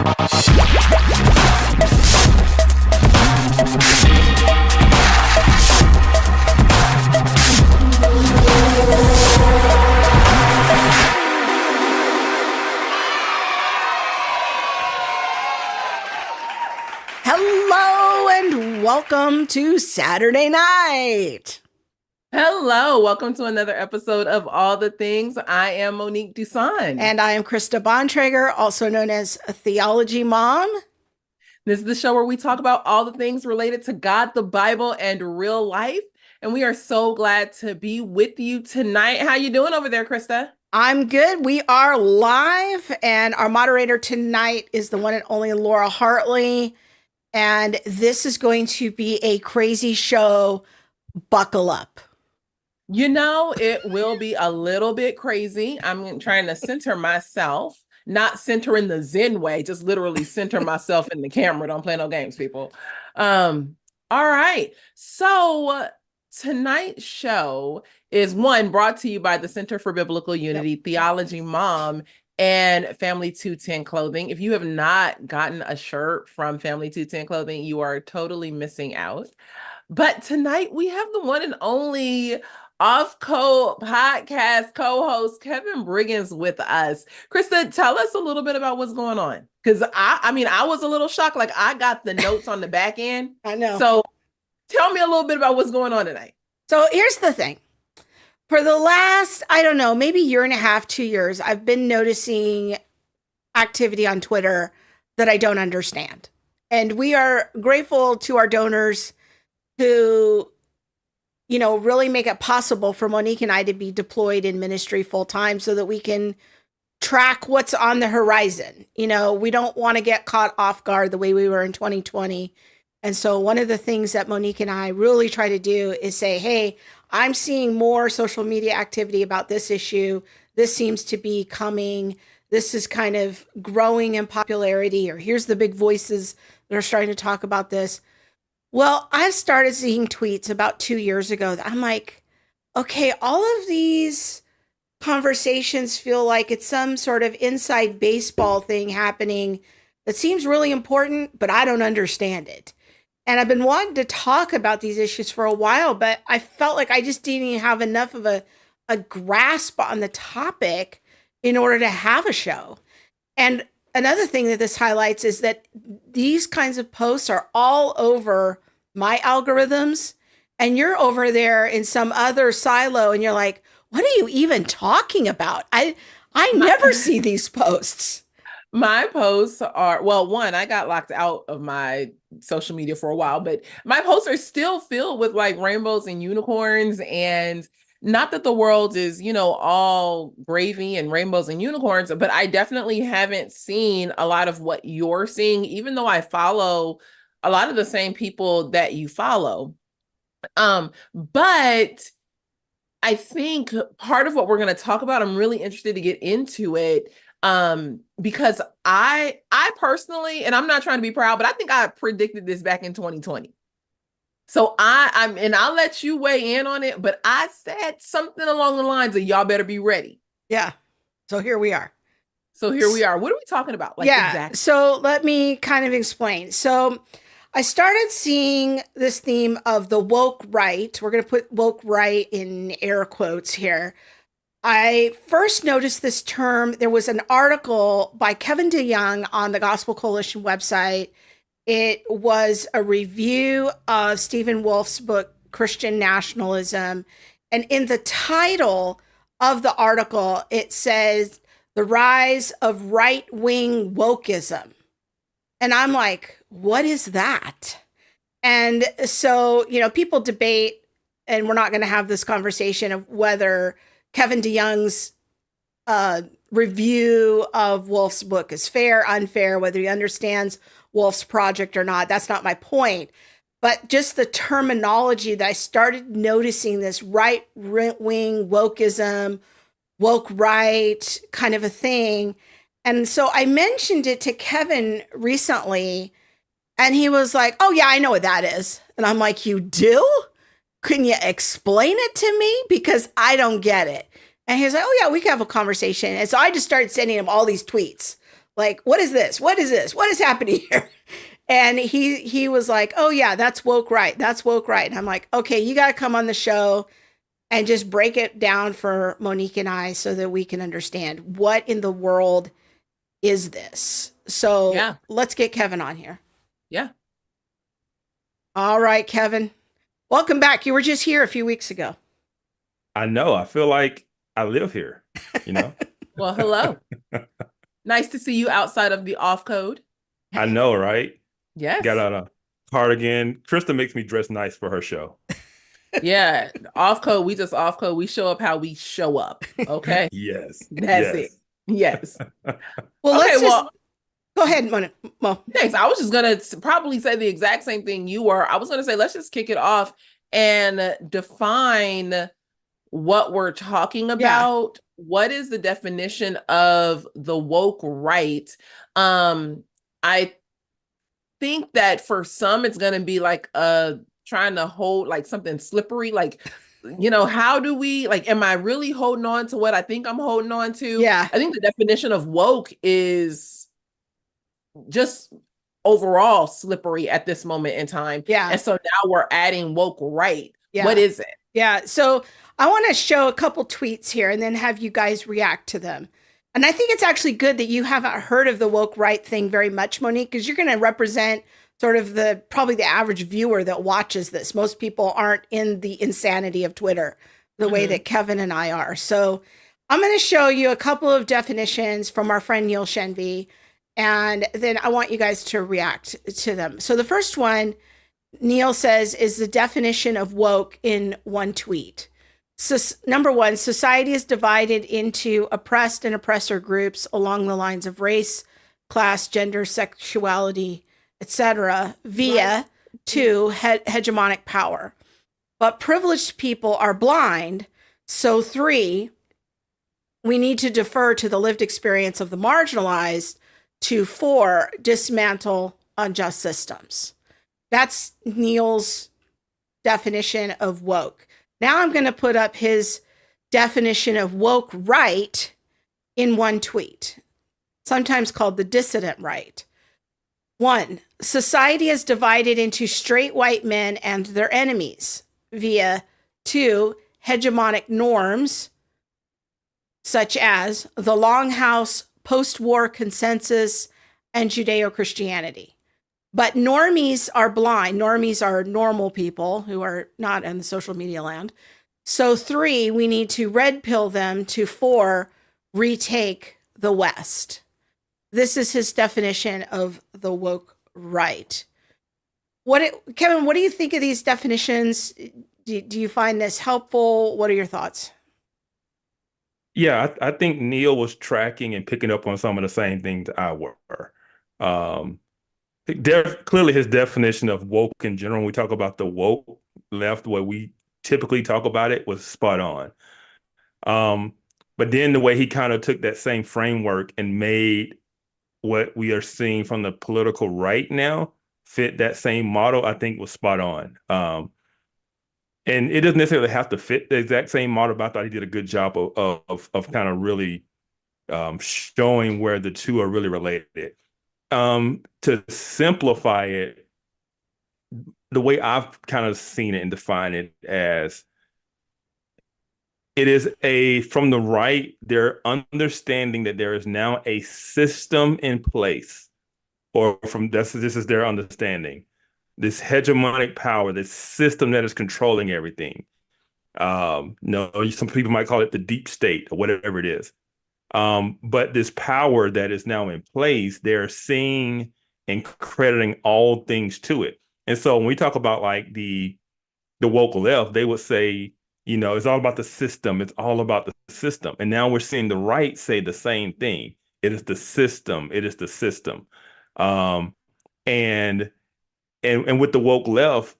Hello and welcome to Saturday night. Hello, welcome to another episode of All the Things. I am Monique Duson. And I am Krista Bontrager, also known as a Theology Mom. This is the show where we talk about all the things related to God, the Bible, and real life. And we are so glad to be with you tonight. How you doing over there, Krista? I'm good. We are live, and our moderator tonight is the one and only Laura Hartley. And this is going to be a crazy show. Buckle up. You know, it will be a little bit crazy. I'm trying to center myself, not center in the Zen way, just literally center myself in the camera. Don't play no games, people. All right. So tonight's show is brought to you by the Center for Biblical Unity, Theology Mom, and Family 210 Clothing. If you have not gotten a shirt from Family 210 Clothing, you are totally missing out. But tonight we have the one and only off-code podcast co-host Kevin Briggins with us. Krista, tell us a little bit about what's going on. Because I was a little shocked. Like, I got the notes on the back end. I know. So tell me a little bit about what's going on tonight. So here's the thing. For the last, I don't know, maybe year and a half, 2 years, I've been noticing activity on Twitter that I don't understand. And we are grateful to our donors who, you know, really make it possible for Monique and I to be deployed in ministry full time so that we can track what's on the horizon. You know, we don't want to get caught off guard the way we were in 2020. And so one of the things that Monique and I really try to do is say, hey, I'm seeing more social media activity about this issue. This seems to be coming. This is kind of growing in popularity, or here's the big voices that are starting to talk about this. Well, I started seeing tweets about 2 years ago that I'm like, okay, all of these conversations feel like it's some sort of inside baseball thing happening that seems really important, but I don't understand it. And I've been wanting to talk about these issues for a while, but I felt like I just didn't even have enough of a grasp on the topic in order to have a show. And another thing that this highlights is that these kinds of posts are all over my algorithms, and you're over there in some other silo, and you're like, what are you even talking about? I never see these posts. My posts are, well, I got locked out of my social media for a while, but my posts are still filled with like rainbows and unicorns. And not that the world is, you know, all gravy and rainbows and unicorns, but I definitely haven't seen a lot of what you're seeing, even though I follow a lot of the same people that you follow. But I think part of what we're going to talk about, I'm really interested to get into it. Because I personally, and I'm not trying to be proud, but I think I predicted this back in 2020. So I'll let you weigh in on it, but I said something along the lines of y'all better be ready. Yeah. So here we are. What are we talking about? Like, yeah. Exactly. So let me kind of explain. So I started seeing this theme of the woke right. We're going to put woke right in air quotes here. I first noticed this term. There was an article by Kevin DeYoung on the Gospel Coalition website. It was a review of Stephen Wolfe's book, Christian Nationalism. And in the title of the article, it says, The Rise of Right-Wing Wokeism. And I'm like, what is that? And so, you know, people debate, and we're not going to have this conversation of whether Kevin DeYoung's review of Wolfe's book is fair, unfair, whether he understands Wolfe's project or not. That's not my point. But just the terminology that I started noticing, this right-wing wokeism, woke right kind of a thing. And so I mentioned it to Kevin recently, and he was like, oh yeah, I know what that is. And I'm like, you do? Can you explain it to me? Because I don't get it. And he's like, oh yeah, we can have a conversation. And so I just started sending him all these tweets. Like, what is this? What is this? What is happening here? And he was like, oh yeah, that's woke right. That's woke right. And I'm like, okay, you got to come on the show and just break it down for Monique and I so that we can understand what in the world is this. So Yeah. let's get Kevin on here. Yeah. All right, Kevin. Welcome back. You were just here a few weeks ago. I know. I feel like I live here, you know? Well, hello. Nice to see you outside of the off code. I know, right? Yes. Got on a cardigan. Krista makes me dress nice for her show. Yeah. Off code. We just off code. We show up how we show up. Okay. Yes. That's it. Yes. Well, okay, well, go ahead, Mo. Thanks. I was just going to probably say the exact same thing you were. I was going to say, let's just kick it off and define what we're talking about. Yeah. What is the definition of the woke right? I think that for some, it's going to be like trying to hold like something slippery, like, you know, how do we, like, am I really holding on to what I think I'm holding on to? Yeah. I think the definition of woke is just overall slippery at this moment in time. Yeah. And so now we're adding woke right. Yeah. What is it? Yeah. So I want to show a couple tweets here and then have you guys react to them. And I think it's actually good that you haven't heard of the woke right thing very much, Monique, because you're going to represent sort of probably the average viewer that watches this. Most people aren't in the insanity of Twitter the way that Kevin and I are. So I'm going to show you a couple of definitions from our friend Neil Shenvi, and then I want you guys to react to them. So the first one, Neil says, is the definition of woke in one tweet. So, number one, society is divided into oppressed and oppressor groups along the lines of race, class, gender, sexuality, etc., via two, hegemonic power. But privileged people are blind. So three, we need to defer to the lived experience of the marginalized. To four, dismantle unjust systems. That's Neil's definition of woke. Now I'm going to put up his definition of woke right in one tweet, sometimes called the dissident right. One, society is divided into straight white men and their enemies via two, hegemonic norms, such as the Longhouse, post-war consensus, and Judeo-Christianity. But normies are blind. Normies are normal people who are not in the social media land. So three, we need to red pill them. To four, retake the West. This is his definition of the woke right. Kevin, what do you think of these definitions? Do you find this helpful? What are your thoughts? Yeah, I think Neil was tracking and picking up on some of the same things I were. Clearly his definition of woke in general, when we talk about the woke left, the way we typically talk about it, was spot on. But then the way he kind of took that same framework and made what we are seeing from the political right now fit that same model, I think was spot on. And it doesn't necessarily have to fit the exact same model, but I thought he did a good job of kind of really showing where the two are really related. To simplify it, the way I've kind of seen it and defined it as, it is from the right, they're understanding that there is now a system in place, or this is their understanding, this hegemonic power, this system that is controlling everything. No, some people might call it the deep state or whatever it is. But this power that is now in place, they're seeing and crediting all things to it. And so when we talk about like the woke left, they would say, you know, it's all about the system. It's all about the system. And now we're seeing the right say the same thing. It is the system. It is the system. And with the woke left,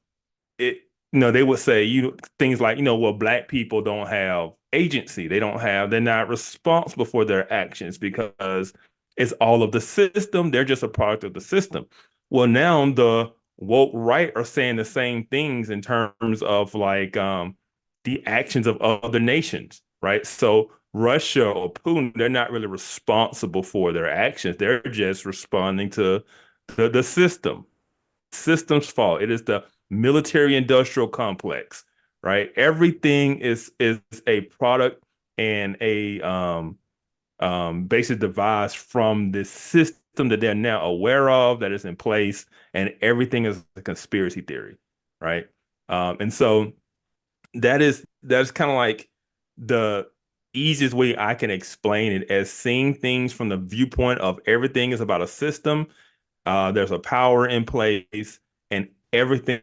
they would say, things like, well, Black people don't have agency. They're not responsible for their actions because it's all of the system. They're just a product of the system. Well, now the woke right are saying the same things in terms of like the actions of other nations, right? So Russia or Putin, they're not really responsible for their actions. They're just responding to the system's fault. It is the military industrial complex, right? Everything is a product and a basic device from this system that they're now aware of, that is in place, and everything is a conspiracy theory, right? And so that's kind of like the easiest way I can explain it, as seeing things from the viewpoint of everything is about a system. There's a power in place, and everything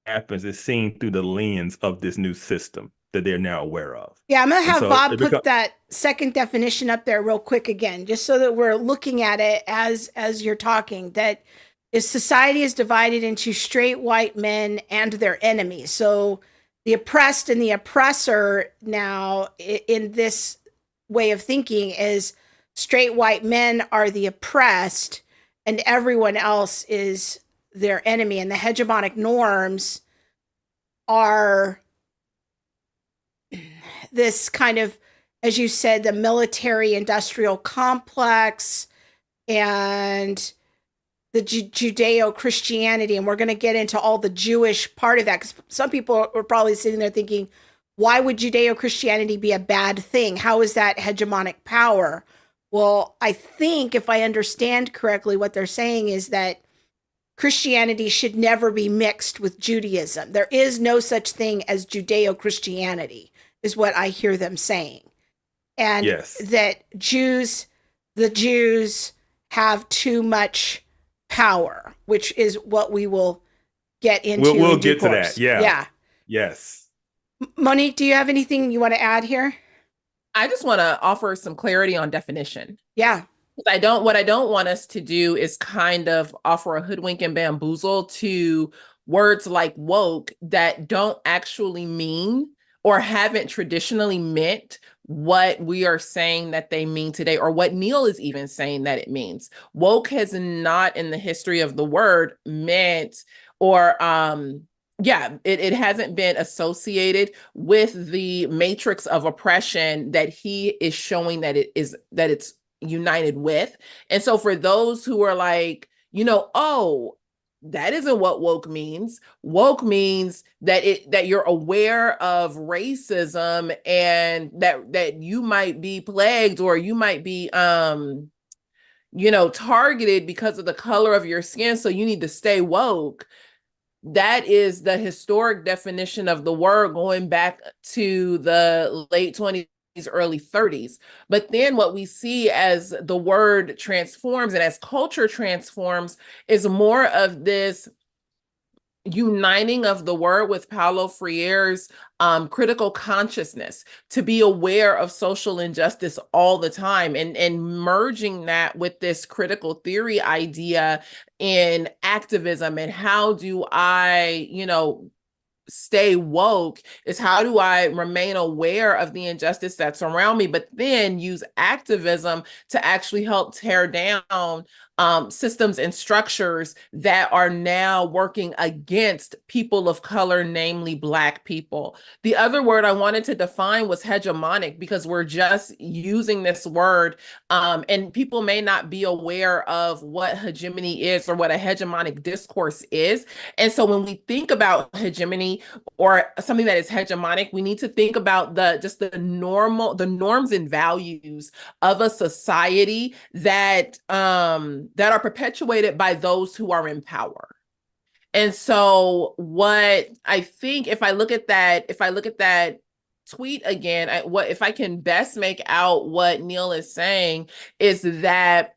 happens is seen through the lens of this new system that they're now aware of. Yeah, I'm going to And have so Bob it put that second definition up there real quick again, just so that we're looking at it as you're talking. That is, society is divided into straight white men and their enemies. So the oppressed and the oppressor now in this way of thinking is straight white men are the oppressed and everyone else is their enemy. And the hegemonic norms are this kind of, as you said, the military industrial complex and the Judeo-Christianity. And we're going to get into all the Jewish part of that, because some people are probably sitting there thinking, why would Judeo-Christianity be a bad thing? How is that hegemonic power? Well, I think if I understand correctly, what they're saying is that Christianity should never be mixed with Judaism. There is no such thing as Judeo-Christianity, is what I hear them saying. And Yes. that the Jews have too much power, which is what we will get into. We'll get to that. Yeah. Yeah. Yes. Monique, do you have anything you want to add here? I just want to offer some clarity on definition. Yeah. What I don't want us to do is kind of offer a hoodwink and bamboozle to words like woke that don't actually mean or haven't traditionally meant what we are saying that they mean today, or what Neil is even saying that it means. Woke has not in the history of the word meant, or it hasn't been associated with the matrix of oppression that he is showing that it's united with. And so for those who are like, oh, that isn't what woke means. Woke means that you're aware of racism and that you might be plagued, or you might be targeted because of the color of your skin, so you need to stay woke. That is the historic definition of the word, going back to the late 20s, early 30s. But then what we see as the word transforms and as culture transforms is more of this uniting of the word with Paulo Freire's critical consciousness, to be aware of social injustice all the time, and merging that with this critical theory idea in activism. And how do I, stay woke is, how do I remain aware of the injustice that's around me, but then use activism to actually help tear down systems and structures that are now working against people of color, namely Black people. The other word I wanted to define was hegemonic, because we're just using this word and people may not be aware of what hegemony is or what a hegemonic discourse is. And so when we think about hegemony or something that is hegemonic, we need to think about the norms and values of a society that are perpetuated by those who are in power. And so what I think, if I look at that tweet again, if I can best make out what Neil is saying, is that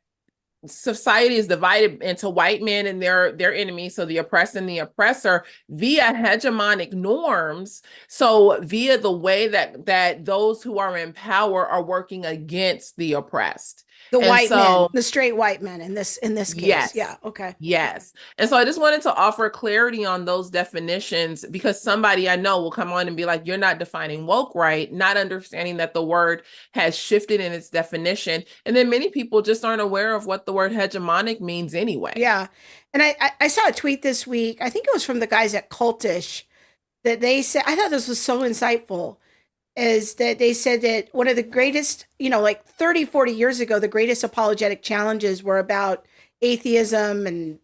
society is divided into white men and their enemies, so the oppressed and the oppressor, via hegemonic norms. So via the way that those who are in power are working against the oppressed. The white men, the straight white men in this case. Yes. Yeah. Okay. Yes. And so I just wanted to offer clarity on those definitions, because somebody I know will come on and be like, you're not defining woke right, not understanding that the word has shifted in its definition. And then many people just aren't aware of what the word hegemonic means anyway. Yeah. And I saw a tweet this week, I think it was from the guys at Cultish, that they said, I thought this was so insightful. is that they said that one of the greatest, like 30, 40 years ago, the greatest apologetic challenges were about atheism and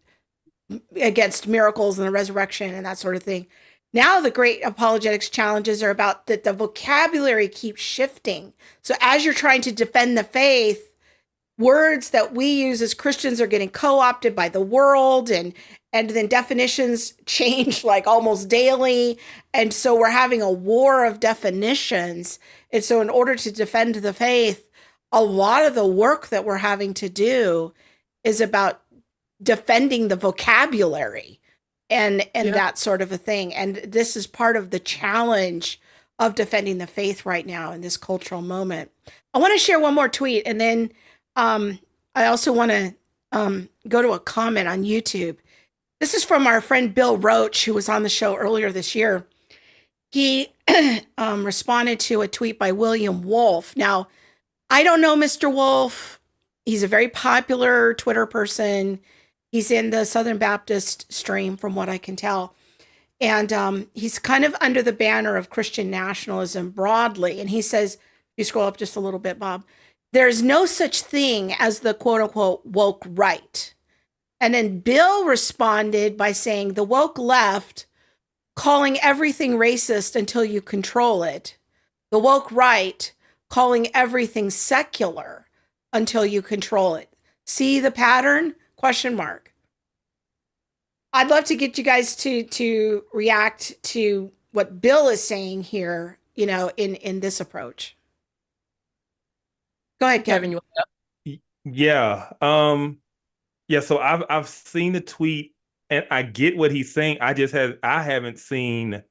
against miracles and the resurrection and that sort of thing. Now the great apologetics challenges are about that the vocabulary keeps shifting. So as you're trying to defend the faith, words that we use as Christians are getting co-opted by the world, and then definitions change like almost daily. And so we're having a war of definitions. And so in order to defend the faith, a lot of the work that we're having to do is about defending the vocabulary and that sort of a thing. And this is part of the challenge of defending the faith right now in this cultural moment. I want to share one more tweet, and then I also want to go to a comment on YouTube. This is from our friend Bill Roach, who was on the show earlier this year. He responded to a tweet by William Wolf. Now, I don't know Mr. Wolf. He's a very popular Twitter person. He's in the Southern Baptist stream, from what I can tell. And he's kind of under the banner of Christian nationalism broadly. And he says, you scroll up just a little bit, Bob, there's no such thing as the quote unquote woke right. And then Bill responded by saying the woke left, calling everything racist until you control it. The woke right, calling everything secular until you control it. See the pattern? Question mark. I'd love to get you guys to react to what Bill is saying here, in this approach. Go ahead, Kevin. Yeah. Yeah. So I've seen the tweet and I get what he's saying. I haven't seen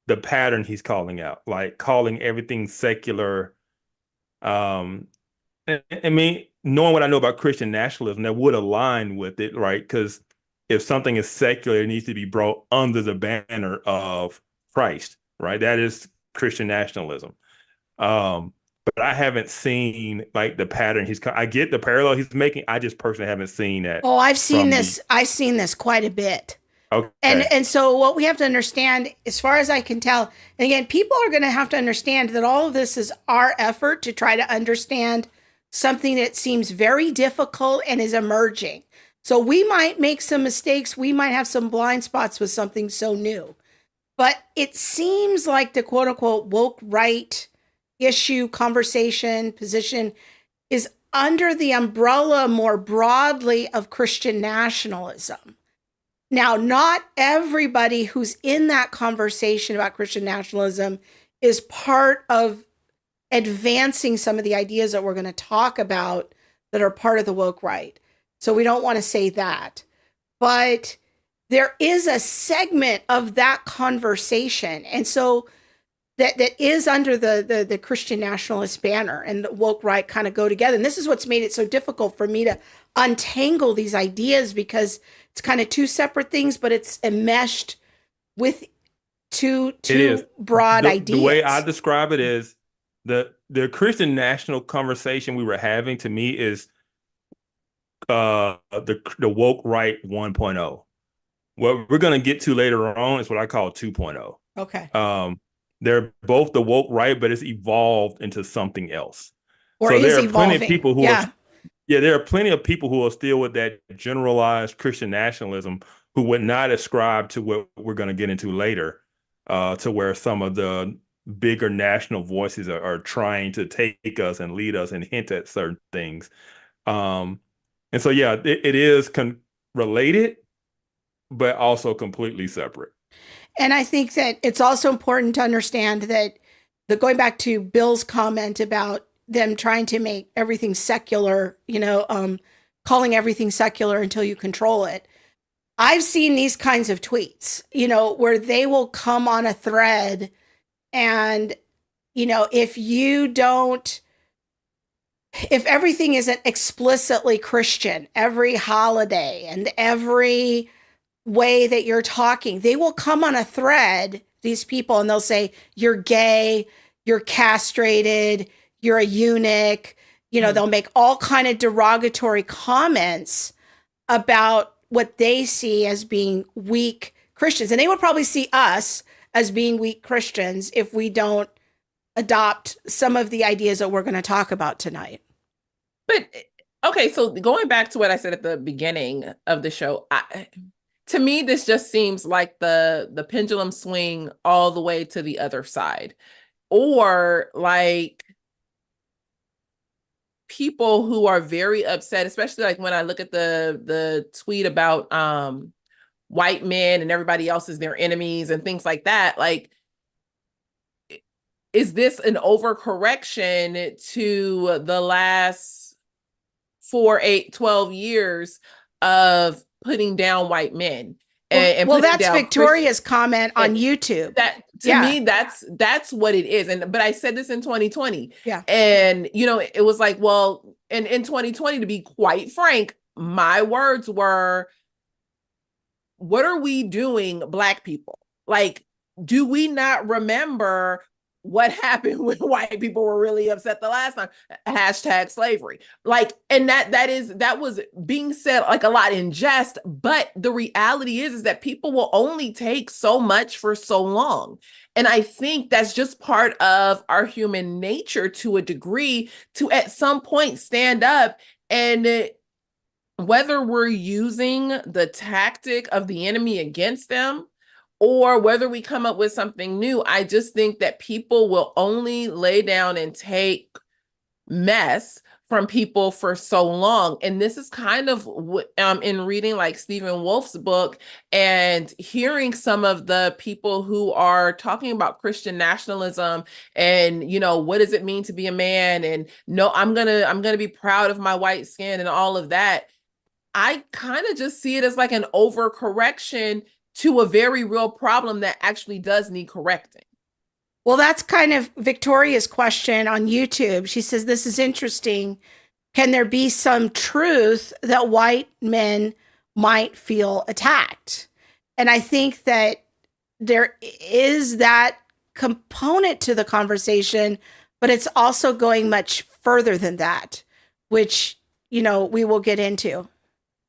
the pattern he's calling out, like calling everything secular. I mean, knowing what I know about Christian nationalism, that would align with it, right? Because if something is secular, it needs to be brought under the banner of Christ, right? That is Christian nationalism. But I haven't seen like the pattern I get the parallel he's making. I just personally haven't seen that. Oh, I've seen this. I've seen this quite a bit. Okay. And so what we have to understand, as far as I can tell, and again, people are going to have to understand that all of this is our effort to try to understand something that seems very difficult and is emerging. So we might make some mistakes. We might have some blind spots with something so new. But it seems like the quote unquote woke right issue, conversation, position is under the umbrella more broadly of Christian nationalism. Now, not everybody who's in that conversation about Christian nationalism is part of advancing some of the ideas that we're going to talk about that are part of the woke right. So we don't want to say that. But there is a segment of that conversation. And so that is under the Christian nationalist banner, and the woke right kind of go together. And this is what's made it so difficult for me to untangle these ideas, because it's kind of two separate things, but it's enmeshed with two broad ideas. The way I describe it is the Christian national conversation we were having, to me, is the woke right 1.0. What we're going to get to later on is what I call 2.0. Okay. They're both the woke right, but it's evolved into something else. Or so is there are evolving. plenty of people who are, there are plenty of people who are still with that generalized Christian nationalism who would not ascribe to what we're going to get into later, to where some of the bigger national voices are trying to take us and lead us and hint at certain things. And so, it is related, but also completely separate. And I think that it's also important to understand that going back to Bill's comment about them trying to make everything secular, calling everything secular until you control it. I've seen these kinds of tweets, where they will come on a thread and, if everything isn't explicitly Christian, every holiday and every way that you're talking, they will come on a thread, these people, and they'll say, you're gay, you're castrated, you're a eunuch. They'll make all kind of derogatory comments about what they see as being weak Christians. And they would probably see us as being weak Christians if we don't adopt some of the ideas that we're going to talk about tonight. But okay, so going back to what I said at the beginning of the show, to me, this just seems like the pendulum swing all the way to the other side, or like people who are very upset, especially like when I look at the tweet about white men and everybody else is their enemies and things like that. Like, is this an overcorrection to the last 4, 8, 12 years of putting down white men? And well, that's Victoria's comment on YouTube. That to me, that's what it is. But I said this in 2020. Yeah. And it was like, well, and in 2020, to be quite frank, my words were, what are we doing, Black people? Like, do we not remember what happened when white people were really upset the last time? Hashtag slavery. Like, and that was being said like a lot in jest, but the reality is that people will only take so much for so long. And I think that's just part of our human nature to a degree, to at some point stand up, and whether we're using the tactic of the enemy against them or whether we come up with something new, I just think that people will only lay down and take mess from people for so long. And this is kind of in reading like Stephen Wolf's book and hearing some of the people who are talking about Christian nationalism and, what does it mean to be a man? And no, I'm gonna be proud of my white skin and all of that. I kind of just see it as like an overcorrection to a very real problem that actually does need correcting. Well, that's kind of Victoria's question on YouTube. She says, this is interesting. Can there be some truth that white men might feel attacked? And I think that there is that component to the conversation, but it's also going much further than that, which, we will get into.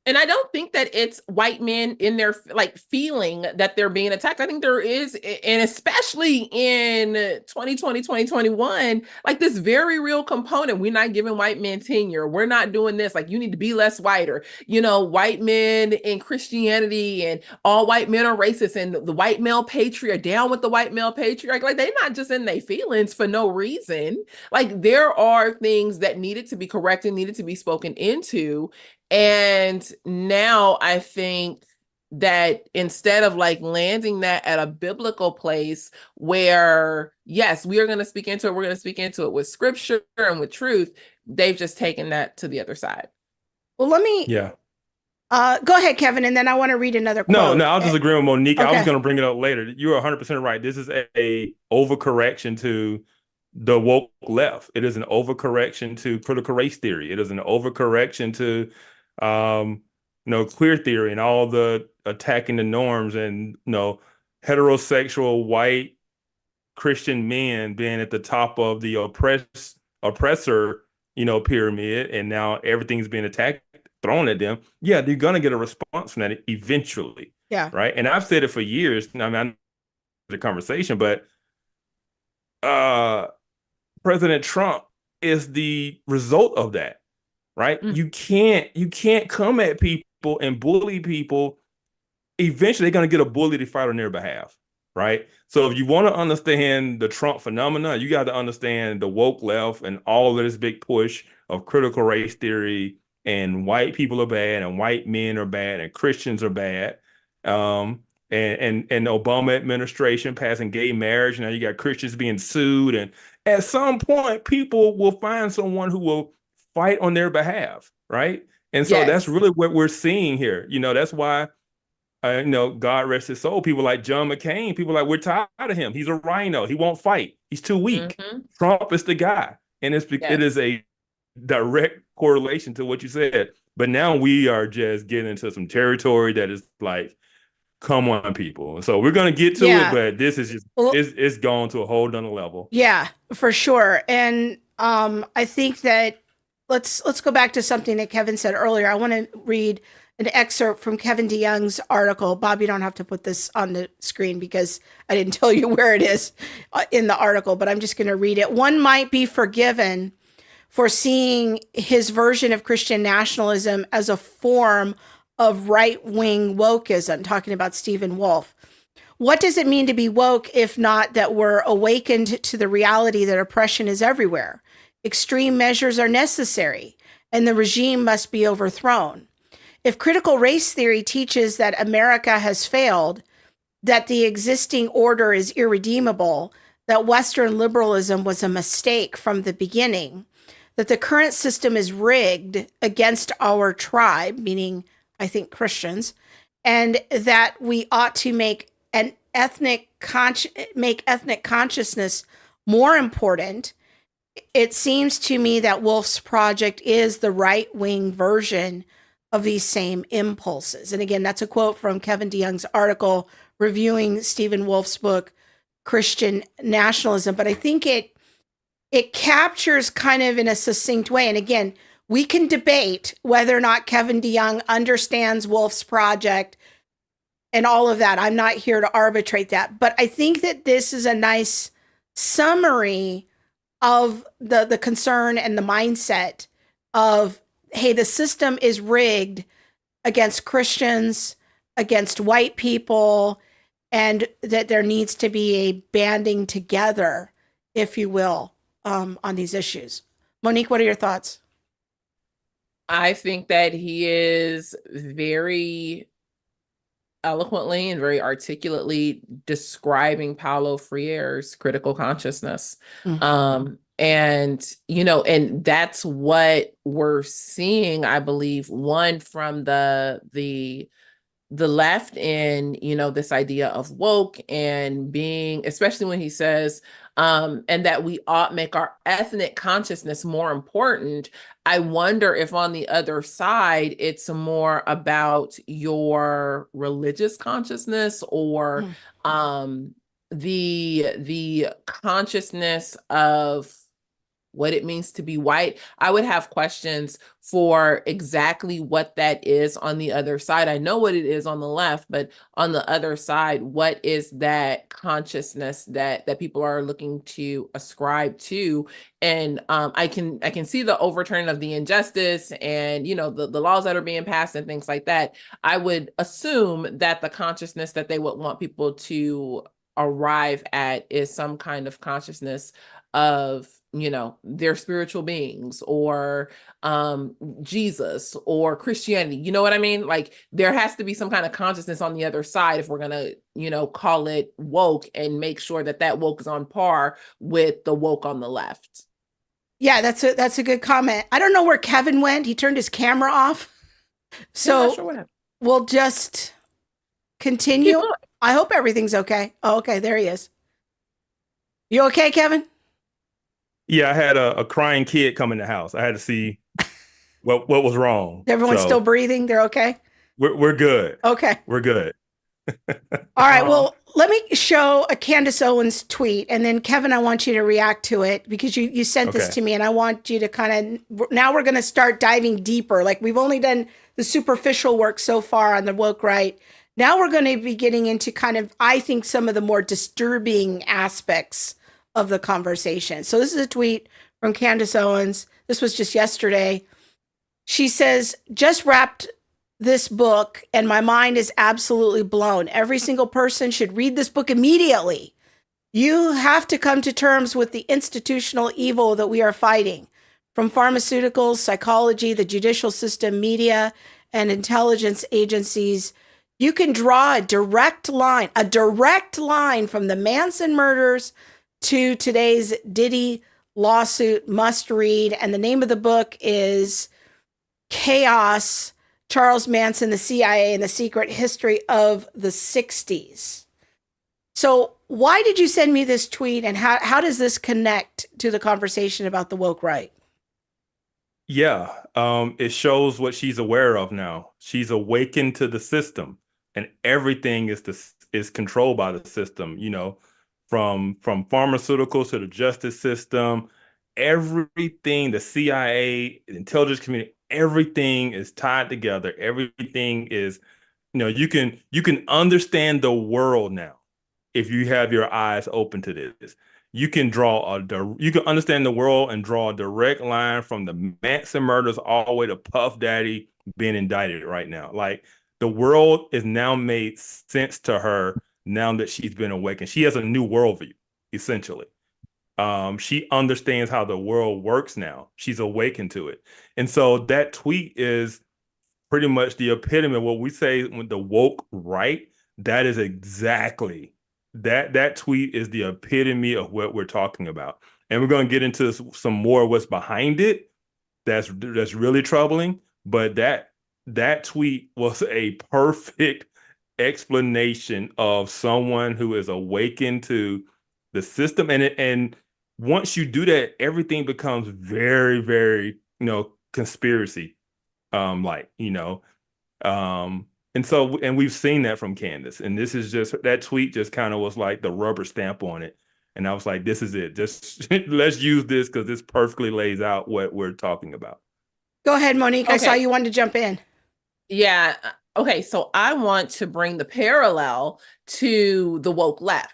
And I don't think that it's white men in their like feeling that they're being attacked. I think there is, and especially in 2020, 2021, like this very real component. We're not giving white men tenure. We're not doing this. Like, you need to be less whiter. White men in Christianity and all white men are racist, and the white male patriarch, down with the white male patriarch. Like, they're not just in their feelings for no reason. Like, there are things that needed to be corrected, needed to be spoken into. And now I think that instead of like landing that at a biblical place where, yes, we are going to speak into it, we're going to speak into it with scripture and with truth, they've just taken that to the other side. Well, let me go ahead, Kevin, and then I want to read another quote. No, I'll just agree with Monique. Okay. I was going to bring it up later. You're 100% right. This is a overcorrection to the woke left. It is an overcorrection to critical race theory. It is an overcorrection to queer theory and all the attacking the norms and, heterosexual white Christian men being at the top of the oppressor, pyramid. And now everything's being attacked, thrown at them. Yeah, they're going to get a response from that eventually. Yeah. Right. And I've said it for years. I know the conversation, but President Trump is the result of that. Right. You can't come at people and bully people. Eventually, they're going to get a bully to fight on their behalf. Right. So if you want to understand the Trump phenomena, you got to understand the woke left and all of this big push of critical race theory and white people are bad and white men are bad and Christians are bad. And the Obama administration passing gay marriage. Now you got Christians being sued. And at some point, people will find someone who will fight on their behalf, right? And so that's really what we're seeing here. That's why, God rest his soul, people like John McCain, people like, we're tired of him. He's a rhino. He won't fight. He's too weak. Mm-hmm. Trump is the guy. And it is a direct correlation to what you said. But now we are just getting into some territory that is like, come on, people. So we're going to get to it, but this is just, it's gone to a whole nother level. Yeah, for sure. And I think that let's go back to something that Kevin said earlier. I want to read an excerpt from Kevin DeYoung's article. Bob, you don't have to put this on the screen because I didn't tell you where it is in the article, but I'm just going to read it. One might be forgiven for seeing his version of Christian nationalism as a form of right-wing wokeism, talking about Stephen Wolfe. What does it mean to be woke if not that we're awakened to the reality that oppression is everywhere? Extreme measures are necessary, and the regime must be overthrown. If critical race theory teaches that America has failed, that the existing order is irredeemable, that Western liberalism was a mistake from the beginning, that the current system is rigged against our tribe, meaning, I think, Christians, and that we ought to make ethnic consciousness more important, it seems to me that Wolfe's project is the right-wing version of these same impulses. And again, that's a quote from Kevin DeYoung's article reviewing Stephen Wolfe's book, Christian Nationalism. But I think it captures kind of in a succinct way. And again, we can debate whether or not Kevin DeYoung understands Wolfe's project and all of that. I'm not here to arbitrate that. But I think that this is a nice summary of the concern and the mindset of, hey, the system is rigged against Christians, against white people, and that there needs to be a banding together, if you will, on these issues. Monique, what are your thoughts? I think that he is very eloquently and very articulately describing Paulo Freire's critical consciousness. And, and that's what we're seeing, I believe, one from the left in, this idea of woke and being, especially when he says, and that we ought make our ethnic consciousness more important. I wonder if on the other side, it's more about your religious consciousness or the consciousness of what it means to be white. I would have questions for exactly what that is on the other side. I know what it is on the left, but on the other side, what is that consciousness that people are looking to ascribe to? And I can see the overturning of the injustice and the laws that are being passed and things like that. I would assume that the consciousness that they would want people to arrive at is some kind of consciousness of their spiritual beings or Jesus or Christianity. You know what I mean? Like there has to be some kind of consciousness on the other side if we're gonna call it woke and make sure that woke is on par with the woke on the left. Yeah, that's a good comment. I don't know where Kevin went. He turned his camera off. So sure we'll just continue. I hope everything's okay. Oh, okay, there he is. You okay, Kevin? Yeah, I had a crying kid come in the house. I had to see what was wrong. Everyone's still breathing? They're okay? We're good. Okay. We're good. All right. Well, let me show a Candace Owens tweet. And then, Kevin, I want you to react to it because you sent this to me. And I want you to now we're going to start diving deeper. Like we've only done the superficial work so far on the woke right. Now we're going to be getting into I think, some of the more disturbing aspects of the conversation. So this is a tweet from Candace Owens. This was just yesterday. She says, just wrapped this book and my mind is absolutely blown. Every single person should read this book immediately. You have to come to terms with the institutional evil that we are fighting. From pharmaceuticals, psychology, the judicial system, media, and intelligence agencies, you can draw a direct line from the Manson murders to today's Diddy lawsuit. Must read. And the name of the book is Chaos, Charles Manson, the CIA, and the Secret History of the 60s. So why did you send me this tweet, and how does this connect to the conversation about the woke right? Yeah, it shows what she's aware of now. She's awakened to the system, and everything is controlled by the system, from pharmaceuticals to the justice system, everything, the CIA, the intelligence community, everything is tied together. Everything is, you can understand the world now if you have your eyes open to this. You can understand the world and draw a direct line from the Manson murders all the way to Puff Daddy being indicted right now. Like, the world is now made sense to her now that she's been awakened. She has a new worldview, essentially. She understands how the world works now. She's awakened to it. And so that tweet is pretty much the epitome of what we say with the woke right. That is exactly that tweet is the epitome of what we're talking about. And we're going to get into some more of what's behind it. That's really troubling. But that tweet was a perfect explanation of someone who is awakened to the system. And once you do that, everything becomes very, very, conspiracy like, and we've seen that from Candace. And this is just, that tweet just kind of was like the rubber stamp on it. And I was like, this is it. Just let's use this because this perfectly lays out what we're talking about. Go ahead, Monique. I saw you wanted to jump in. Yeah. Okay. So I want to bring the parallel to the woke left.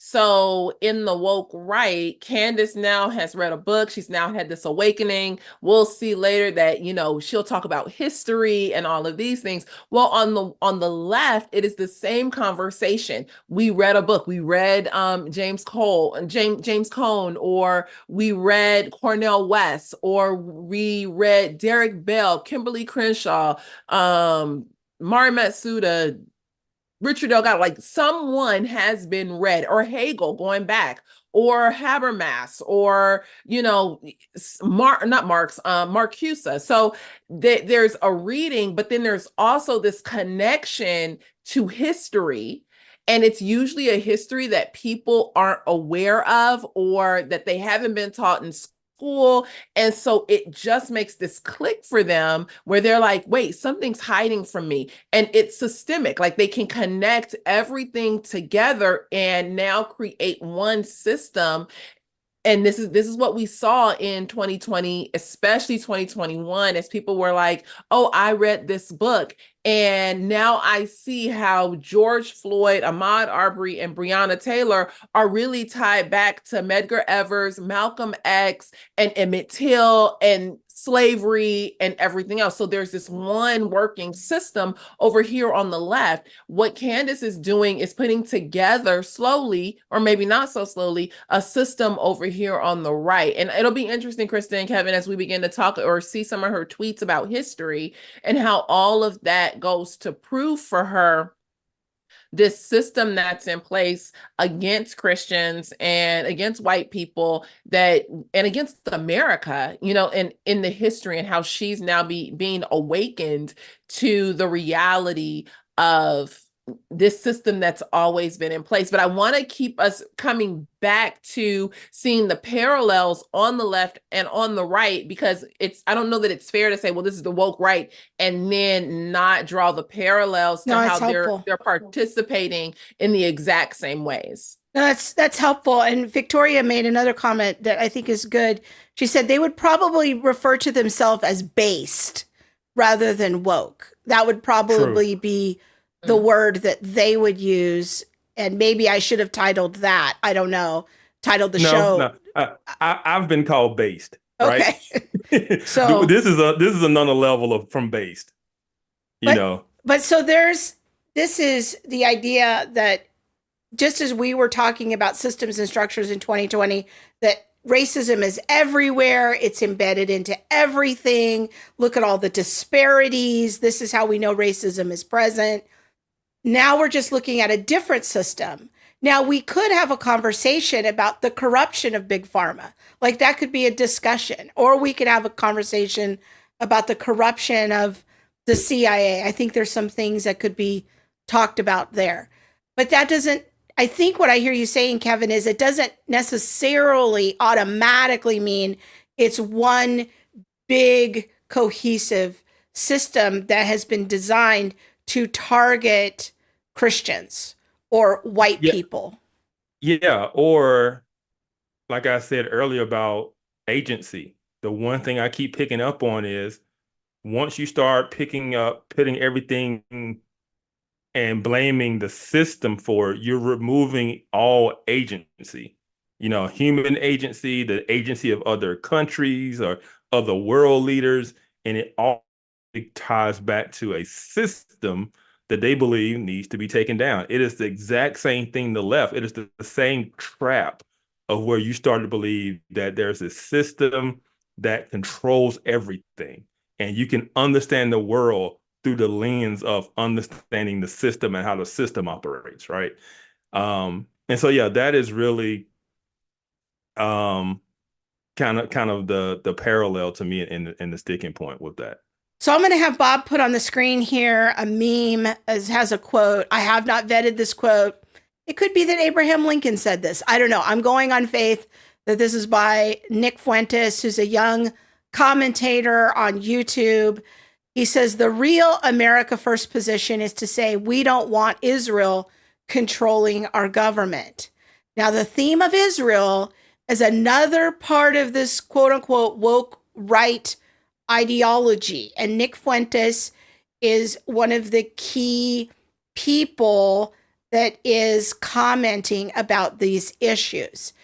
So in the woke right, Candace now has read a book. She's now had this awakening. We'll see later that, she'll talk about history and all of these things. Well, on the left, it is the same conversation. We read a book. We read James Cone, or we read Cornel West, or we read Derek Bell, Kimberly Crenshaw, Mari Matsuda, Richard Delgado, like someone has been read, or Hegel going back, or Habermas, or, Marcuse. So there's a reading, but then there's also this connection to history. And it's usually a history that people aren't aware of, or that they haven't been taught in school. And so it just makes this click for them where they're like, wait, something's hiding from me. And it's systemic. Like, they can connect everything together and now create one system. And this is what we saw in 2020, especially 2021, as people were like, oh, I read this book. And now I see how George Floyd, Ahmaud Arbery, and Breonna Taylor are really tied back to Medgar Evers, Malcolm X, and Emmett Till, and slavery, and everything else. So there's this one working system over here on the left. What Candace is doing is putting together slowly, or maybe not so slowly, a system over here on the right. And it'll be interesting, Krista and Kevin, as we begin to talk or see some of her tweets about history and how all of that goes to prove for her this system that's in place against Christians and against white people, and against America, and in the history, and how she's now being awakened to the reality of this system that's always been in place. But I want to keep us coming back to seeing the parallels on the left and on the right, because I don't know that it's fair to say, well, this is the woke right, and then not draw the parallels to how they're participating in the exact same ways. No, that's helpful. And Victoria made another comment that I think is good. She said they would probably refer to themselves as based rather than woke. That would probably be the word that they would use. And maybe I should have titled that. I don't know. Titled the show. No. I've been called based. Right? Okay. So this is another level from based. But so this is the idea that, just as we were talking about systems and structures in 2020, that racism is everywhere. It's embedded into everything. Look at all the disparities. This is how we know racism is present. Now we're just looking at a different system. Now we could have a conversation about the corruption of Big Pharma. Like, that could be a discussion. Or we could have a conversation about the corruption of the CIA. I think there's some things that could be talked about there. But that doesn't, I think what I hear you saying, Kevin, is it doesn't necessarily automatically mean it's one big cohesive system that has been designed to target Christians or white people. Yeah. Or, like I said earlier about agency, the one thing I keep picking up on is once you start putting everything and blaming the system for it, you're removing all agency, human agency, the agency of other countries or other world leaders. And it all ties back to a system that they believe needs to be taken down. It is the exact same thing the left. It is the same trap of where you start to believe that there's a system that controls everything. And you can understand the world through the lens of understanding the system and how the system operates, right? And so, yeah, that is really kind of the parallel to me in the sticking point with that. So I'm going to have Bob put on the screen here a meme as has a quote. I have not vetted this quote. It could be that Abraham Lincoln said this. I don't know. I'm going on faith that this is by Nick Fuentes, who's a young commentator on YouTube. He says the real America First position is to say we don't want Israel controlling our government. Now, the theme of Israel is another part of this quote unquote woke right ideology. And Nick Fuentes is one of the key people that is commenting about these issues.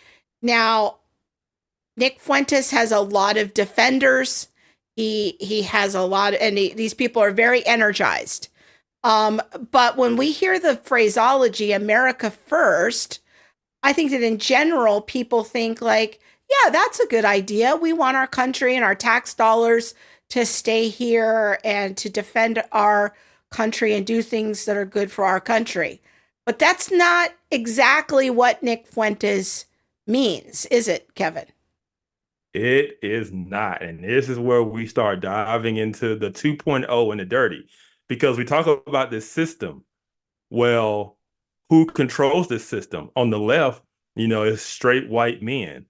Now, Nick Fuentes has a lot of defenders. He has a lot, and these people are very energized. But when we hear the phraseology America First, I think that in general, people think like, yeah, that's a good idea. We want our country and our tax dollars to stay here and to defend our country and do things that are good for our country. But that's not exactly what Nick Fuentes means, is it, Kevin? It is not. And this is where we start diving into the 2.0 and the dirty, because we talk about this system. Well, who controls this system? On the left, it's straight white men.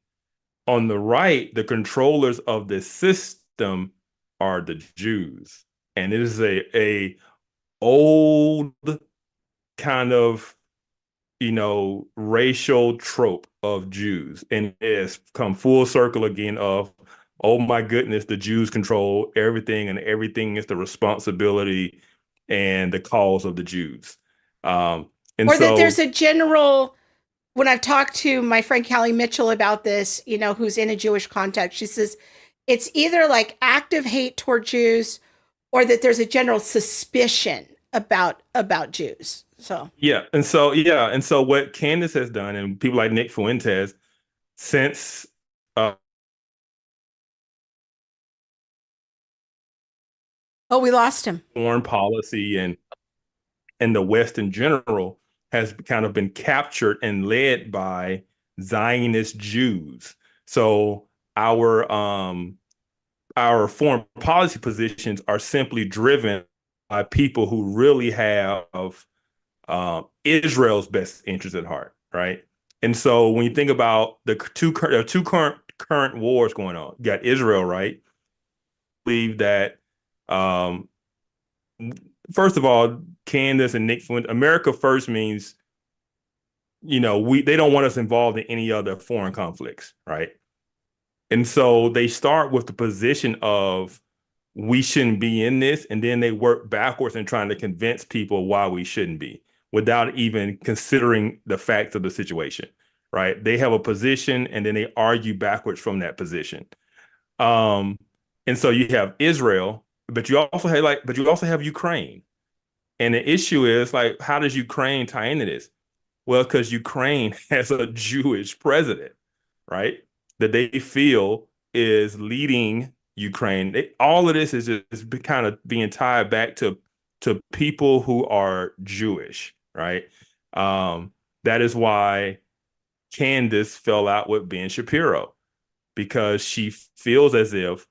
On the right, the controllers of this system are the Jews. And it is a old kind of, racial trope of Jews. And it's come full circle again of, oh my goodness, the Jews control everything and everything is the responsibility and the cause of the Jews. And or that there's a general, when I've talked to my friend Callie Mitchell about this, who's in a Jewish context, she says it's either like active hate toward Jews or that there's a general suspicion about Jews. So and so what Candace has done, and people like Nick Fuentes, since we lost him. Foreign policy and the West in general has kind of been captured and led by Zionist Jews. So our foreign policy positions are simply driven by people who really have Israel's best interest at heart, right? And so when you think about the two current wars going on, you got Israel, right? I believe that first of all, Candace and Nick Fuentes, America First means, they don't want us involved in any other foreign conflicts, right? And so they start with the position of we shouldn't be in this, and then they work backwards in trying to convince people why we shouldn't be, without even considering the facts of the situation, right? They have a position, and then they argue backwards from that position. And so you have Israel, but you also have Ukraine. And the issue is, like, how does Ukraine tie into this? Well, because Ukraine has a Jewish president, right? That they feel is leading Ukraine. All of this is just kind of being tied back to people who are Jewish, right? That is why Candace fell out with Ben Shapiro, because she feels as if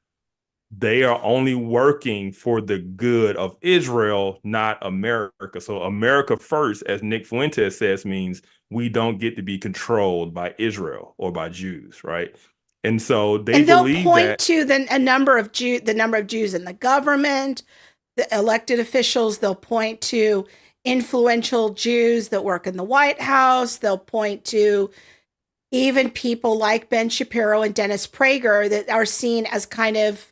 they are only working for the good of Israel, not America. So America First, as Nick Fuentes says, means we don't get to be controlled by Israel or by Jews, right? And so they'll point to the number of Jews in the government, the elected officials. They'll point to influential Jews that work in the White House. They'll point to even people like Ben Shapiro and Dennis Prager that are seen as kind of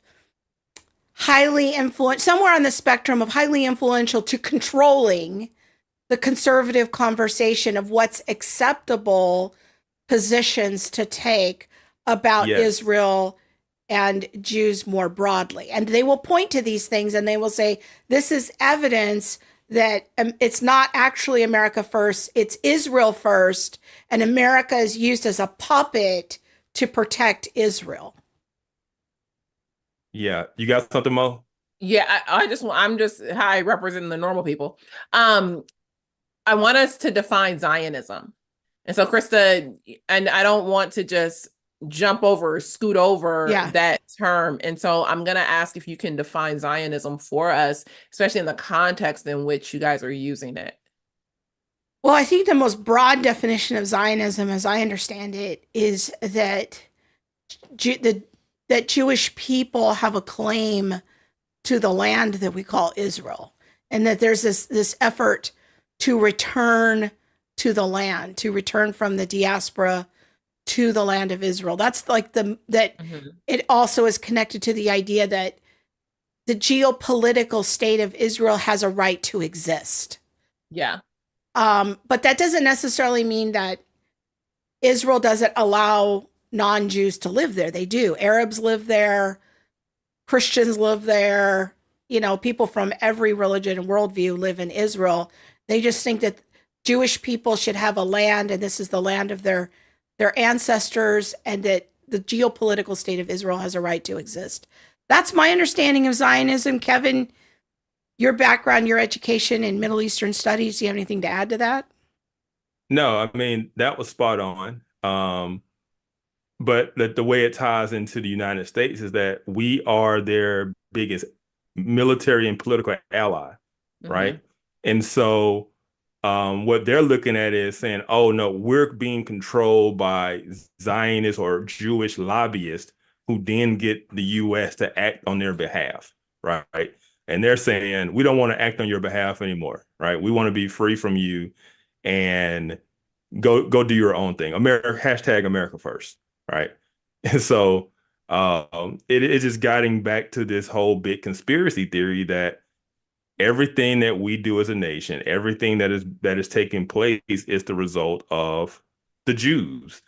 highly influential, somewhere on the spectrum of highly influential to controlling the conservative conversation of what's acceptable positions to take about Yes. Israel and Jews more broadly. And they will point to these things and they will say, this is evidence that it's not actually America first, it's Israel first, and America is used as a puppet to protect Israel. Yeah. You got something, Mo? Yeah, I'm just how I represent the normal people. I want us to define Zionism. And so, Krista, and I don't want to just jump over or scoot over that term. And so I'm going to ask if you can define Zionism for us, especially in the context in which you guys are using it. Well, I think the most broad definition of Zionism, as I understand it, is that that Jewish people have a claim to the land that we call Israel, and that there's this effort to return to the land, to return from the diaspora to the land of Israel. That's like it also is connected to the idea that the geopolitical state of Israel has a right to exist. Yeah. But that doesn't necessarily mean that Israel doesn't allow non-Jews to live there. They do. Arabs live there. Christians live there. You know, people from every religion and worldview live in Israel. They just think that Jewish people should have a land, and this is the land of their ancestors, and that the geopolitical state of Israel has a right to exist. That's my understanding of Zionism. Kevin, your background, your education in Middle Eastern studies, do you have anything to add to that? No, I mean, that was spot on. But the way it ties into the United States is that we are their biggest military and political ally, right? And so what they're looking at is saying, oh, no, we're being controlled by Zionists or Jewish lobbyists who then get the U.S. to act on their behalf, right? And they're saying, we don't want to act on your behalf anymore, right? We want to be free from you and go do your own thing. Hashtag America first, right? And so it is just guiding back to this whole big conspiracy theory that everything that we do as a nation, everything that is taking place is the result of the Jews.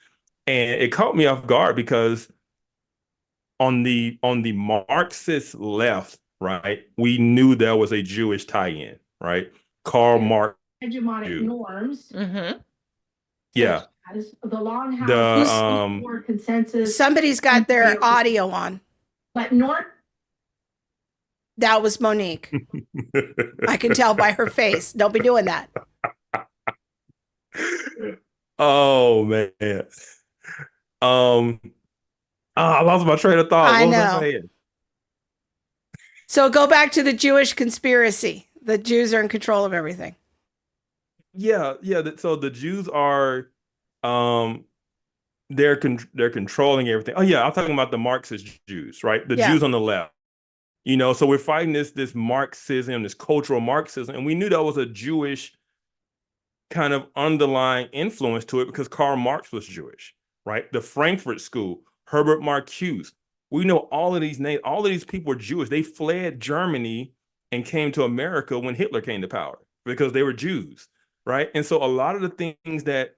And it caught me off guard because on the Marxist left, right, we knew there was a Jewish tie-in, right? Karl Marx. Hegemonic norms. Yeah. The Longhouse or consensus. Somebody's got their audio on. But that was Monique. I can tell by her face. Don't be doing that. Oh man. I lost my train of thought. I know. So go back to the Jewish conspiracy. The Jews are in control of everything. Yeah. So the Jews are, they're controlling everything. Oh yeah, I'm talking about the Marxist Jews, right? The Jews on the left. You know, so we're fighting this Marxism, this cultural Marxism, and we knew that was a Jewish kind of underlying influence to it because Karl Marx was Jewish, right? The Frankfurt School, Herbert Marcuse. We know all of these names, all of these people were Jewish. They fled Germany and came to America when Hitler came to power because they were Jews, right? And so a lot of the things that,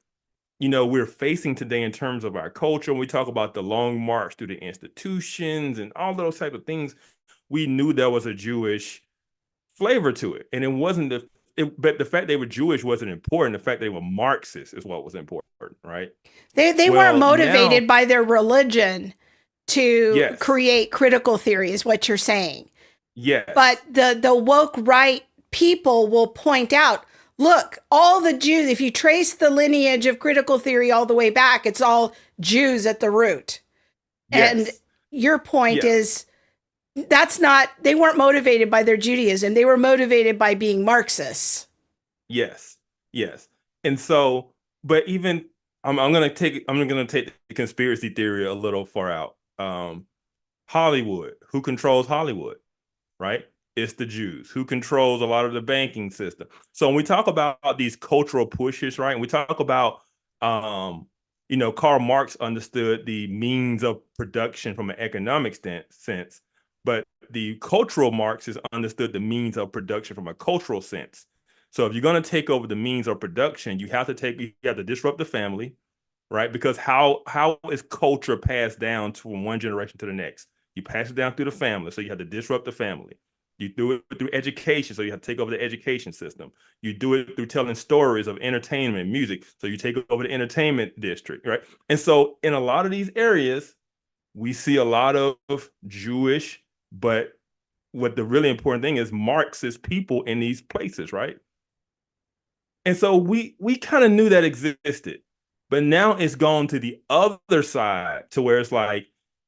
you know, we're facing today in terms of our culture, when we talk about the long march through the institutions and all those type of things, we knew there was a Jewish flavor to it. And it wasn't but the fact they were Jewish wasn't important. The fact they were Marxist is what was important, right? They weren't motivated by their religion to create critical theory, is what you're saying. Yes. But the woke right people will point out, look, all the Jews, if you trace the lineage of critical theory all the way back, it's all Jews at the root. Yes. And your point is, they weren't motivated by their Judaism. They were motivated by being Marxists. Yes. And so, but even I'm going to take the conspiracy theory a little far out. Hollywood, who controls Hollywood, right? It's the Jews. Who controls a lot of the banking system. So when we talk about these cultural pushes, right? And we talk about, you know, Karl Marx understood the means of production from an economic sense. But the cultural Marxists understood the means of production from a cultural sense. So if you're going to take over the means of production, you have to disrupt the family, right? Because how is culture passed down from one generation to the next? You pass it down through the family, so you have to disrupt the family. You do it through education, so you have to take over the education system. You do it through telling stories of entertainment, music, so you take over the entertainment district, right? And so in a lot of these areas, we see a lot of Jewish, but what the really important thing is Marxist people in these places, right? And so we kind of knew that existed, but now it's gone to the other side to where it's like,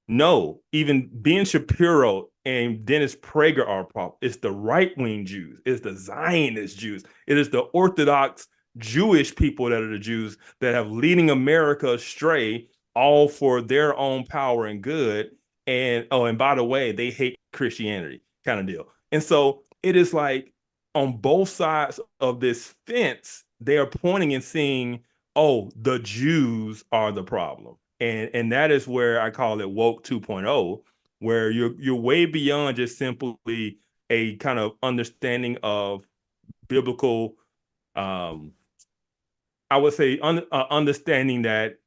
no, even Ben Shapiro and Dennis Prager are a problem. It's the right-wing Jews, it's the Zionist Jews, it is the Orthodox Jewish people that are the Jews that have leading America astray, all for their own power and good. And oh, and by the way, they hate Christianity, kind of deal. And so it is like on both sides of this fence, they are pointing and seeing, oh, the Jews are the problem. And that is where I call it woke 2.0, where you're way beyond just simply a kind of understanding of biblical, I would say understanding that,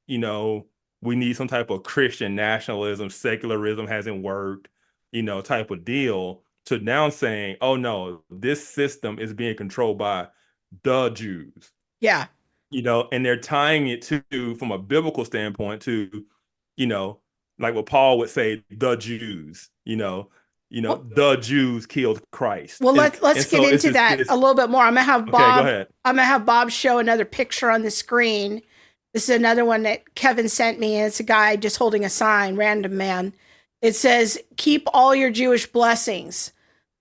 we need some type of Christian nationalism, secularism hasn't worked, type of deal, to now saying, oh no, this system is being controlled by the Jews. Yeah. And they're tying it to, from a biblical standpoint, to, like what Paul would say, the Jews, the Jews killed Christ. Well, let's get into that a little bit more. I'm gonna have Bob. Go ahead. I'm gonna have Bob show another picture on the screen. This is another one that Kevin sent me, and it's a guy just holding a sign, random man. It says, "Keep all your Jewish blessings: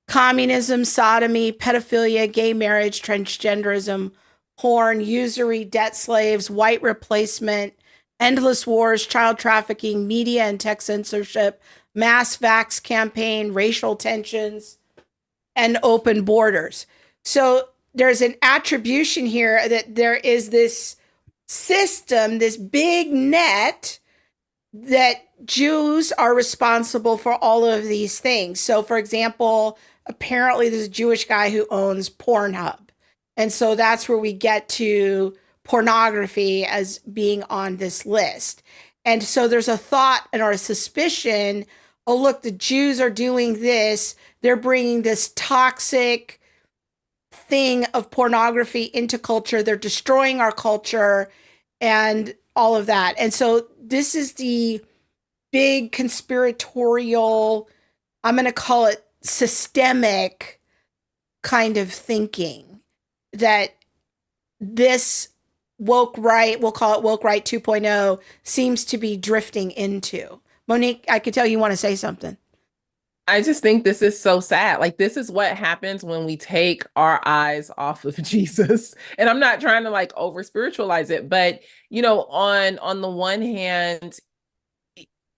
communism, sodomy, pedophilia, gay marriage, transgenderism, porn, usury, debt slaves, white replacement, endless wars, child trafficking, media and tech censorship, mass vax campaign, racial tensions, and open borders." So there's an attribution here that there is this system, this big net, that Jews are responsible for all of these things. So, for example, apparently there's a Jewish guy who owns Pornhub. And so that's where we get to pornography as being on this list. And so there's a thought and or a suspicion, oh, look, the Jews are doing this. They're bringing this toxic thing of pornography into culture. They're destroying our culture and all of that. And so this is the big conspiratorial, I'm going to call it systemic kind of thinking that this woke right, we'll call it woke right 2.0, seems to be drifting into. Monique, I could tell you want to say something. I just think this is so sad. Like, this is what happens when we take our eyes off of Jesus. And I'm not trying to like over spiritualize it, but on the one hand,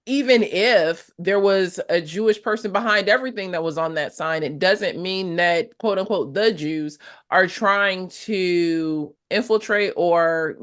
even if there was a Jewish person behind everything that was on that sign, it doesn't mean that, quote unquote, the Jews are trying to infiltrate or,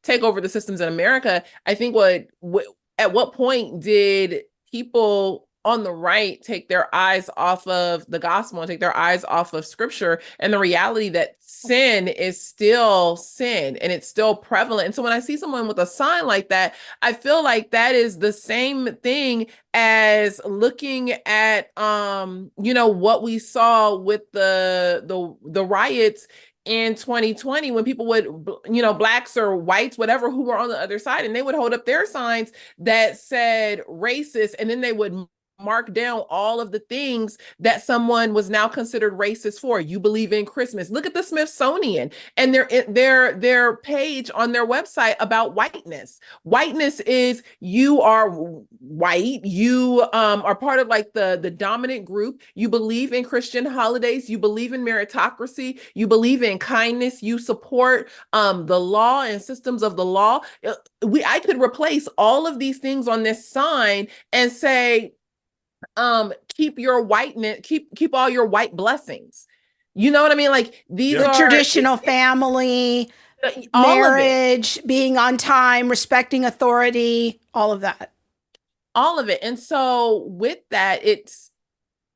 take over the systems in America. I think at what point did people on the right take their eyes off of the gospel and take their eyes off of scripture and the reality that sin is still sin and it's still prevalent? And so when I see someone with a sign like that, I feel like that is the same thing as looking at what we saw with the riots in 2020, when people would, blacks or whites, whatever, who were on the other side, and they would hold up their signs that said racist, and then they would mark down all of the things that someone was now considered racist for. You believe in Christmas. Look at the Smithsonian and their page on their website about whiteness. Whiteness is you are white. You are part of like the dominant group. You believe in Christian holidays. You believe in meritocracy. You believe in kindness. You support the law and systems of the law. I could replace all of these things on this sign and say, keep your whiteness, keep all your white blessings. You know what I mean? Like, these are traditional family, marriage, being on time, respecting authority, all of that. All of it. And so with that, it's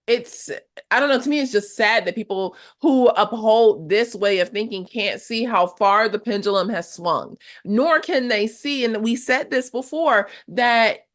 it's, I don't know, to me, it's just sad that people who uphold this way of thinking can't see how far the pendulum has swung, nor can they see, and we said this before, that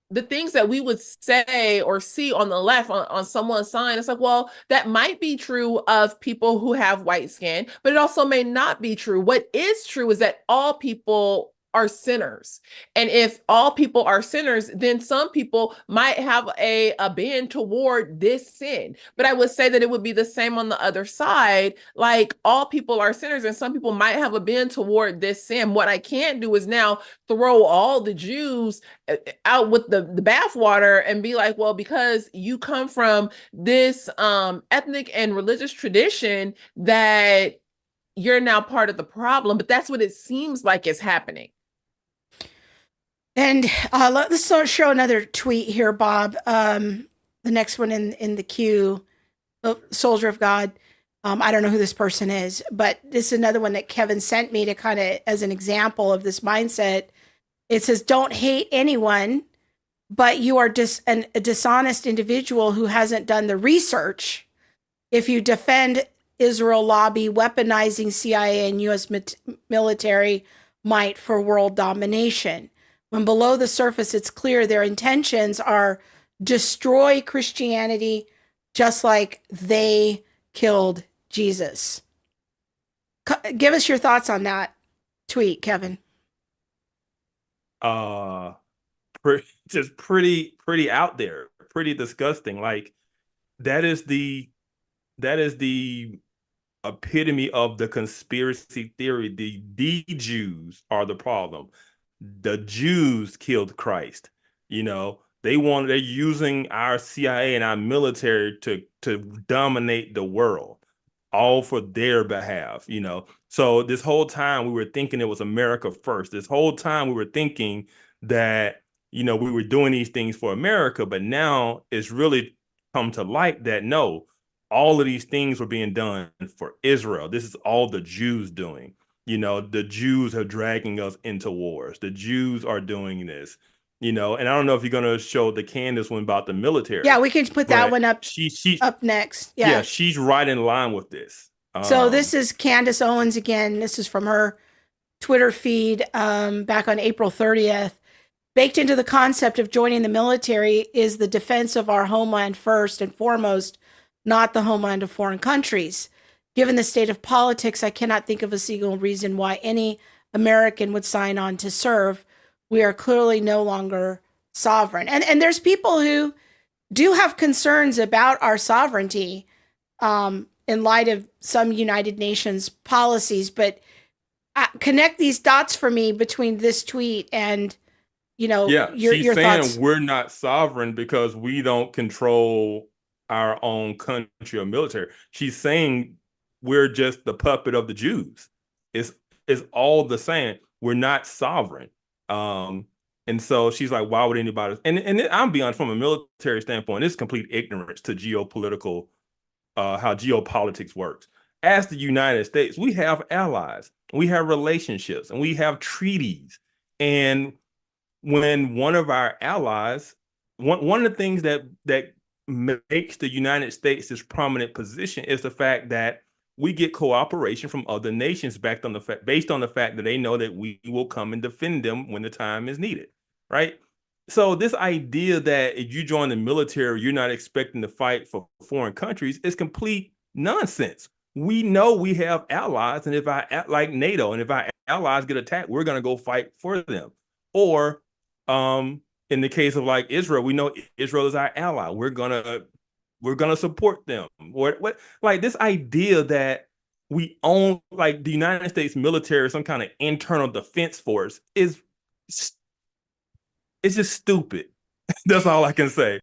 the things that we would say or see on the left on someone's sign, it's like, well, that might be true of people who have white skin, but it also may not be true. What is true is that all people are sinners. And if all people are sinners, then some people might have a bend toward this sin. But I would say that it would be the same on the other side. Like, all people are sinners, and some people might have a bend toward this sin. What I can't do is now throw all the Jews out with the bathwater and be like, well, because you come from this ethnic and religious tradition, that you're now part of the problem. But that's what it seems like is happening. And let's show another tweet here, Bob. The next one in the queue, the Soldier of God. I don't know who this person is, but this is another one that Kevin sent me to kind of as an example of this mindset. It says, don't hate anyone, but you are just a dishonest individual who hasn't done the research. If you defend Israel lobby weaponizing CIA and U.S. military might for world domination, when below the surface it's clear their intentions are destroy Christianity just like they killed Jesus. Give us your thoughts on that tweet, Kevin. Just pretty out there, pretty disgusting. Like, that is the epitome of the conspiracy theory. The Jews are the problem. The Jews killed Christ. They're using our CIA and our military to dominate the world, all for their behalf. So this whole time we were thinking it was America first. This whole time we were thinking that we were doing these things for America, but now it's really come to light that no, all of these things were being done for Israel. This is all the Jews doing. The Jews are dragging us into wars. The Jews are doing this, and I don't know if you're going to show the Candace one about the military. Yeah, we can put that one up up next. Yeah, she's right in line with this. So this is Candace Owens again. This is from her Twitter feed back on April 30th. Baked into the concept of joining the military is the defense of our homeland first and foremost, not the homeland of foreign countries. Given the state of politics, I cannot think of a single reason why any American would sign on to serve. We are clearly no longer sovereign. And there's people who do have concerns about our sovereignty in light of some United Nations policies. But connect these dots for me between this tweet and, she's saying thoughts. We're not sovereign because we don't control our own country or military. She's saying we're just the puppet of the Jews. It's all the same. We're not sovereign. And so she's like, why would anybody? And I'm being honest, from a military standpoint, it's complete ignorance to geopolitical, how geopolitics works. As the United States, we have allies, we have relationships, and we have treaties. And when one of our allies, one of the things that makes the United States this prominent position is the fact that we get cooperation from other nations based on the fact that they know that we will come and defend them when the time is needed, right? So this idea that if you join the military, you're not expecting to fight for foreign countries is complete nonsense. We know we have allies, and like NATO, and if our allies get attacked, we're going to go fight for them. Or in the case of like Israel, we know Israel is our ally. We're gonna support them. What like this idea that we own like the United States military, some kind of internal defense force it's just stupid. That's all I can say.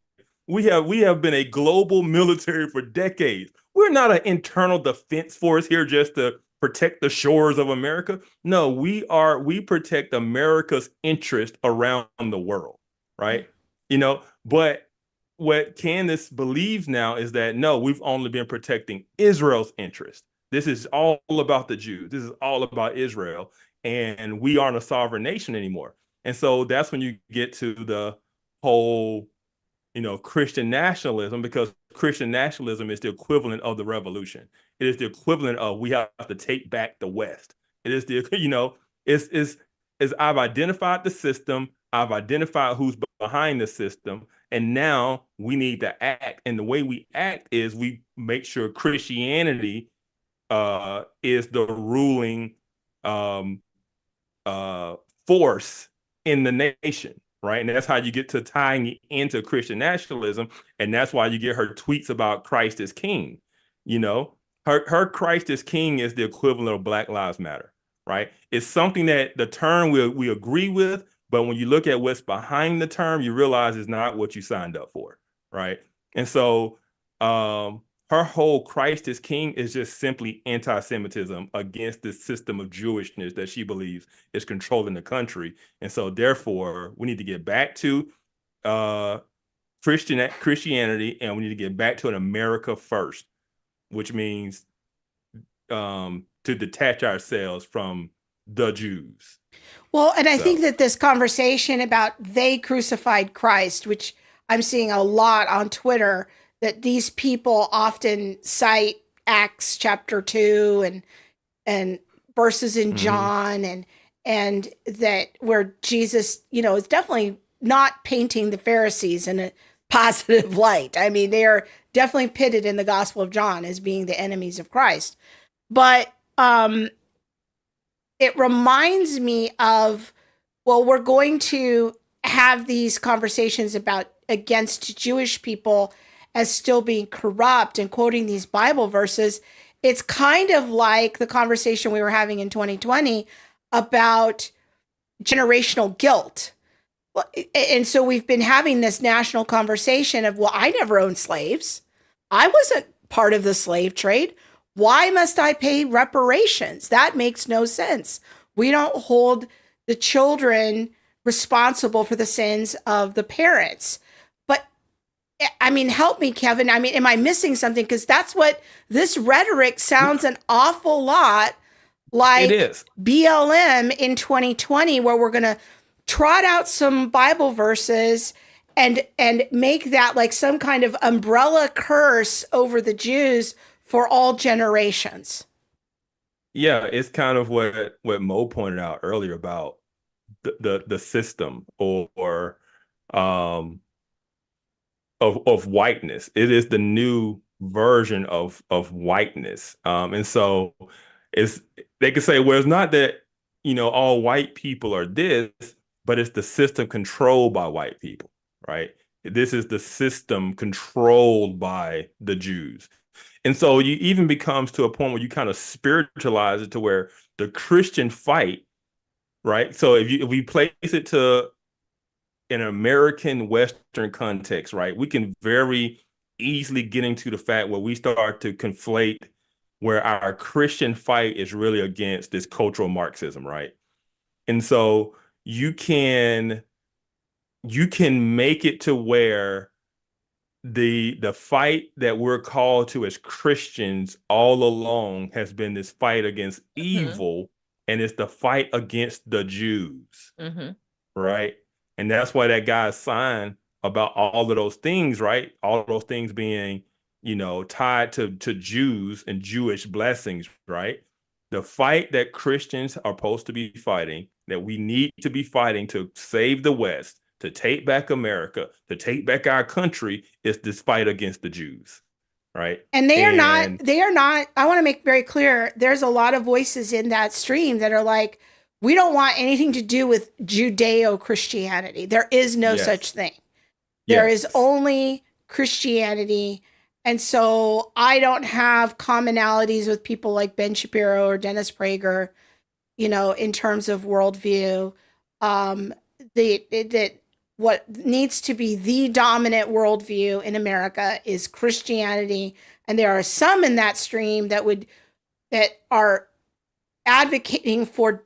We have been a global military for decades. We're not an internal defense force here just to protect the shores of America. No, we protect America's interest around the world, right? But what Candace believes now is that no, we've only been protecting Israel's interest. This is all about the Jews. This is all about Israel, and we aren't a sovereign nation anymore. And so that's when you get to the whole, Christian nationalism, because Christian nationalism is the equivalent of the revolution. It is the equivalent of we have to take back the West. It is the, is I've identified the system, I've identified who's behind the system, and now we need to act. And the way we act is we make sure Christianity is the ruling force in the nation, right? And that's how you get to tying into Christian nationalism, and that's why you get her tweets about Christ is King. Her Christ is King is the equivalent of Black Lives Matter, right? It's something that the term we agree with, but when you look at what's behind the term, you realize it's not what you signed up for, right? And so her whole Christ is King is just simply anti-Semitism against the system of Jewishness that she believes is controlling the country. And so therefore, we need to get back to Christianity, and we need to get back to an America first, which means to detach ourselves from the Jews. Well, and I think that this conversation about they crucified Christ, which I'm seeing a lot on Twitter, that these people often cite Acts chapter 2 and verses in John, and that where Jesus, is definitely not painting the Pharisees in a positive light. I mean, they are definitely pitted in the Gospel of John as being the enemies of Christ. But it reminds me of, well, we're going to have these conversations against Jewish people as still being corrupt and quoting these Bible verses. It's kind of like the conversation we were having in 2020 about generational guilt. And so we've been having this national conversation of, well, I never owned slaves. I wasn't part of the slave trade. Why must I pay reparations? That makes no sense. We don't hold the children responsible for the sins of the parents. But I mean, help me, Kevin. I mean, am I missing something? Because that's what this rhetoric sounds an awful lot like. It is BLM in 2020, where we're going to trot out some Bible verses and make that like some kind of umbrella curse over the Jews for all generations. Yeah, it's kind of what Mo pointed out earlier about the system or of whiteness. It is the new version of whiteness. And so they could say, well, it's not that, all white people are this, but it's the system controlled by white people, right? This is the system controlled by the Jews. And so you even becomes to a point where you kind of spiritualize it to where the Christian fight, right? So if we place it to an American Western context, right, we can very easily get into the fact where we start to conflate where our Christian fight is really against this cultural Marxism, right? And so you can make it to where the fight that we're called to as Christians all along has been this fight against evil, and it's the fight against the Jews, right? And that's why that guy signed about all of those things, right? All of those things being, tied to Jews and Jewish blessings, right? The fight that Christians are supposed to be fighting, that we need to be fighting to save the West, to take back America, to take back our country, is this fight against the Jews, right? And they are not, I want to make very clear, there's a lot of voices in that stream that are like, we don't want anything to do with Judeo-Christianity. There is no such thing. There is only Christianity. And so I don't have commonalities with people like Ben Shapiro or Dennis Prager, in terms of worldview. What needs to be the dominant worldview in America is Christianity. And there are some in that stream that are advocating for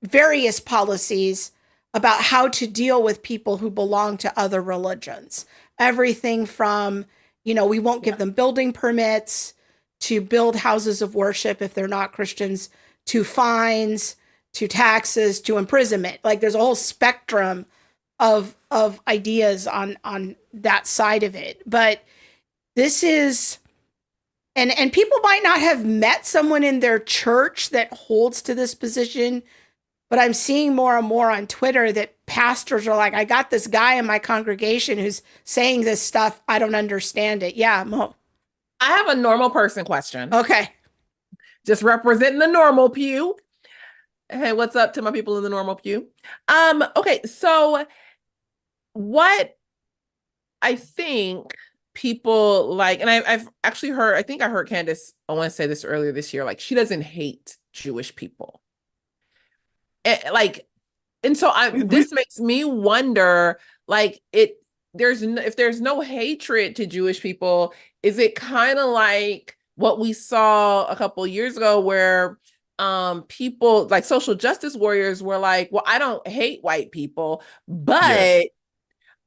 various policies about how to deal with people who belong to other religions. Everything from, we won't give them building permits, to build houses of worship if they're not Christians, to fines, to taxes, to imprisonment. Like there's a whole spectrum of ideas on that side of it. But this is, and people might not have met someone in their church that holds to this position, but I'm seeing more and more on Twitter that pastors are like, I got this guy in my congregation who's saying this stuff. I don't understand it. Yeah, Mo. I have a normal person question. Okay. Just representing the normal pew. Hey, what's up to my people in the normal pew? Okay, so what I think people like, and I've actually heard, I think I heard Candace, I want to say this earlier this year, like she doesn't hate Jewish people. And so this makes me wonder, like if there's no hatred to Jewish people, is it kind of like what we saw a couple of years ago where people like social justice warriors were like, well, I don't hate white people, but Yes.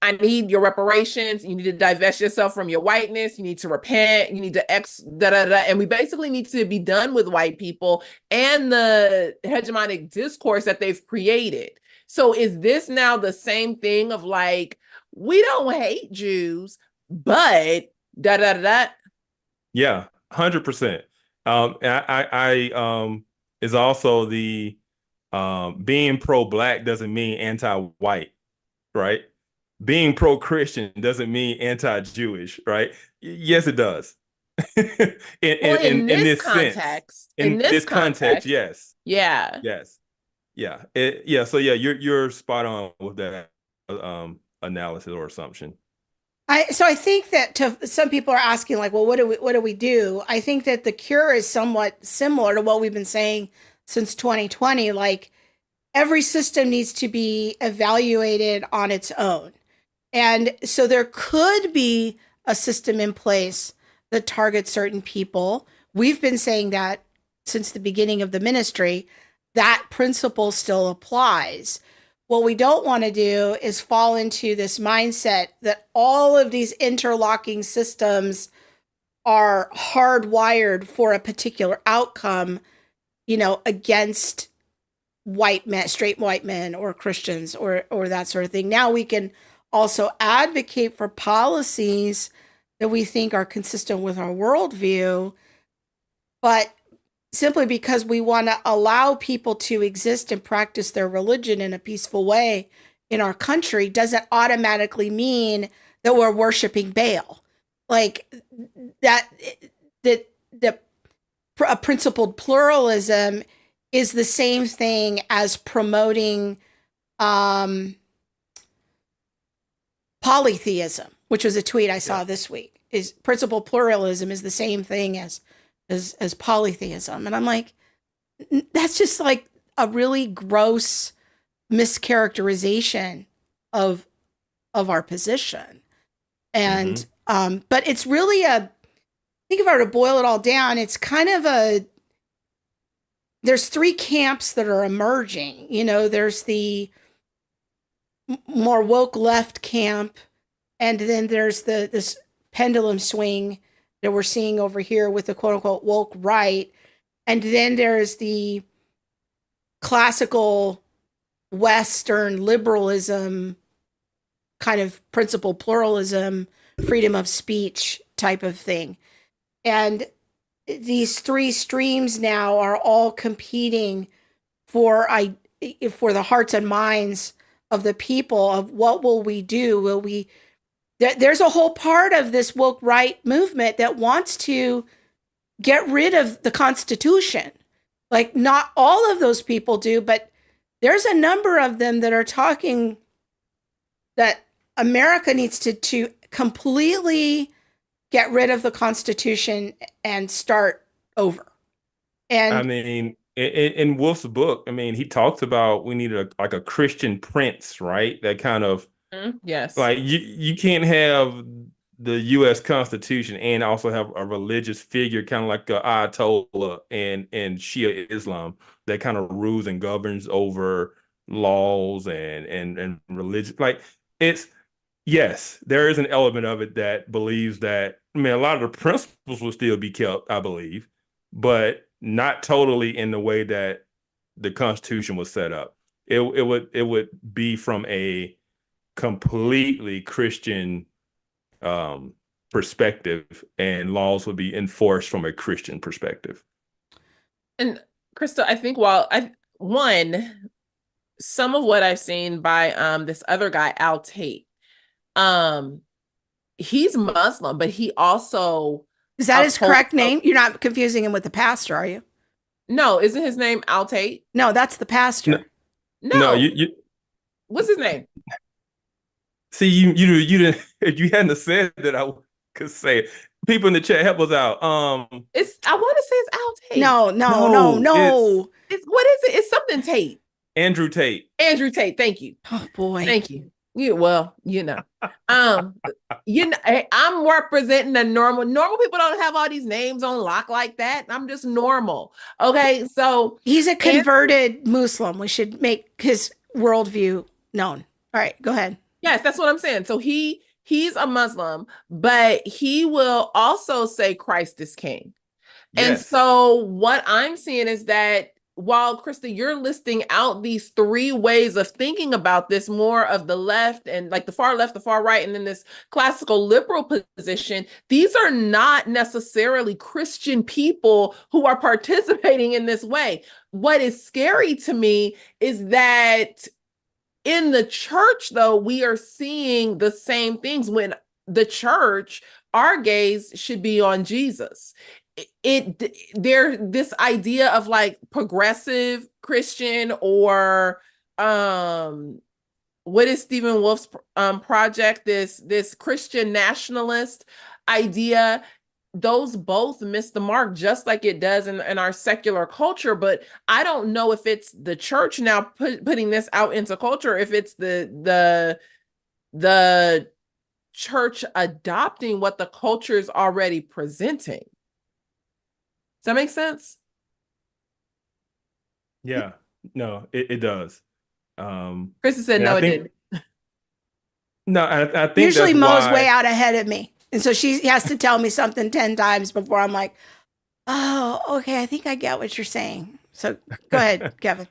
I need your reparations. You need to divest yourself from your whiteness. You need to repent. You need to and we basically need to be done with white people and the hegemonic discourse that they've created. So is this now the same thing of like, we don't hate Jews, but Yeah, 100%. I is also the being pro-black doesn't mean anti-white, right? Being pro-Christian doesn't mean anti-Jewish, right? Yes, it does. in this context, sense, in this context, yes, yeah. yeah. So yeah, you're spot on with that analysis or assumption. So I think that to some people are asking like, well, what do we do? I think that the cure is somewhat similar to what we've been saying since 2020. Like every system needs to be evaluated on its own. And so there could be a system in place that targets certain people. We've been saying that since the beginning of the ministry. That principle still applies. What we don't want to do is fall into this mindset that all of these interlocking systems are hardwired for a particular outcome, against white men, straight white men or Christians or that sort of thing. Now we can also advocate for policies that we think are consistent with our worldview, but simply because we want to allow people to exist and practice their religion in a peaceful way in our country doesn't automatically mean that we're worshiping Baal. Like that a principled pluralism is the same thing as promoting polytheism, which was a tweet I saw this week. Is principled pluralism is the same thing as polytheism. And I'm like, that's just like a really gross mischaracterization of our position. And but it's really I think if I were to boil it all down, it's kind of there's three camps that are emerging. There's the more woke left camp, and then there's this pendulum swing that we're seeing over here with the quote unquote woke right. And then there's the classical Western liberalism, kind of principled pluralism, freedom of speech type of thing. And these three streams now are all competing for the hearts and minds of the people of what will we do? There's a whole part of this woke right movement that wants to get rid of the Constitution. Like not all of those people do, but there's a number of them that are talking that America needs to completely get rid of the Constitution and start over. And I mean, in Wolf's book, I mean, he talks about we need a Christian prince, right? That kind of yes. Like you can't have the U.S. Constitution and also have a religious figure, kind of like a Ayatollah and Shia Islam, that kind of rules and governs over laws and religion. Like yes, there is an element of it that believes that. I mean, a lot of the principles will still be kept, I believe, but not totally in the way that the Constitution was set up. It would be from a completely Christian perspective, and laws would be enforced from a Christian perspective. And Krista, I think some of what I've seen by this other guy, Al Tate, he's Muslim, but he also Is that his correct name? You're not confusing him with the pastor, are you? No, isn't his name Al Tate? No, that's the pastor. No, you what's his name? See, you didn't. If you hadn't said that, I could say it. People in the chat, help us out. I want to say it's Al Tate. No. It's what is it? It's something Tate. Andrew Tate. Andrew Tate. Thank you. Oh boy. Thank you. I'm representing the normal people don't have all these names on lock like that. I'm just normal. Okay. So he's a converted Muslim. We should make his worldview known. All right, go ahead. Yes, that's what I'm saying. So he's a Muslim, but he will also say Christ is king. Yes. And so what I'm seeing is that while, Krista, you're listing out these three ways of thinking about this, more of the left and like the far left, the far right, and then this classical liberal position, these are not necessarily Christian people who are participating in this way. What is scary to me is that in the church, though, we are seeing the same things. When the church, our gaze should be on Jesus. This idea of like progressive Christian or what is Stephen Wolf's project, this Christian nationalist idea, those both miss the mark just like it does in our secular culture. But I don't know if it's the church now putting this out into culture, if it's the church adopting what the culture is already presenting. Does that make sense? Yeah, no, it does. Krista said no, it didn't. No, I think usually Mo's way out ahead of me. And so she has to tell me something 10 times before I'm like, oh, okay, I think I get what you're saying. So go ahead, Kevin.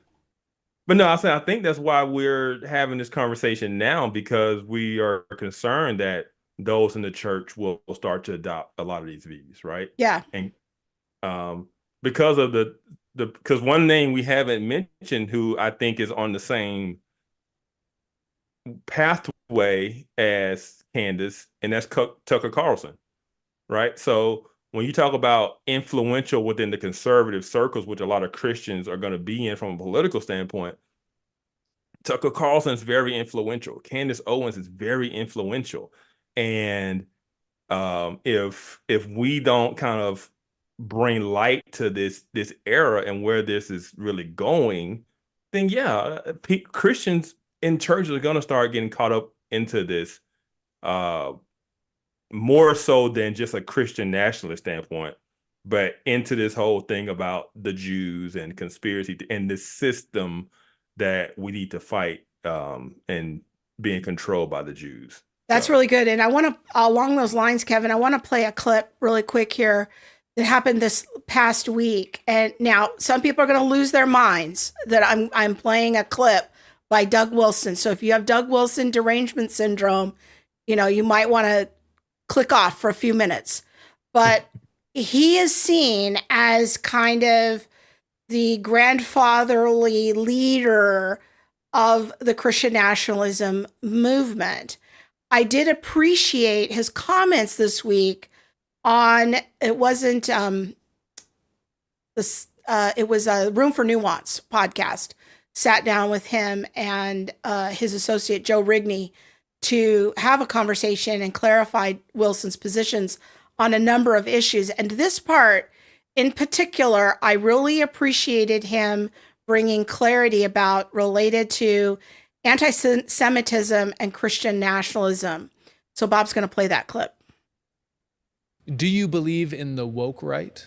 But no, I think that's why we're having this conversation now, because we are concerned that those in the church will start to adopt a lot of these views, right? Yeah. And because of because one name we haven't mentioned who I think is on the same pathway as Candace, and that's Tucker Carlson, right? So when you talk about influential within the conservative circles, which a lot of Christians are going to be in from a political standpoint, Tucker Carlson is very influential. Candace Owens is very influential. And if we don't kind of bring light to this era and where this is really going, then yeah, Christians in churches are going to start getting caught up into this, more so than just a Christian nationalist standpoint, but into this whole thing about the Jews and conspiracy and the system that we need to fight, and being controlled by the Jews. That's really good. And I want to, along those lines, Kevin, I want to play a clip really quick here that happened this past week. And now some people are going to lose their minds that I'm playing a clip by Doug Wilson. So if you have Doug Wilson derangement syndrome, you might want to click off for a few minutes. But he is seen as kind of the grandfatherly leader of the Christian nationalism movement. I did appreciate his comments this week on, it wasn't it was a Room for Nuance podcast. Sat down with him and his associate Joe Rigney to have a conversation and clarify Wilson's positions on a number of issues. And this part in particular, I really appreciated him bringing clarity about related to anti-Semitism and Christian nationalism. So Bob's going to play that clip. Do you believe in the woke right?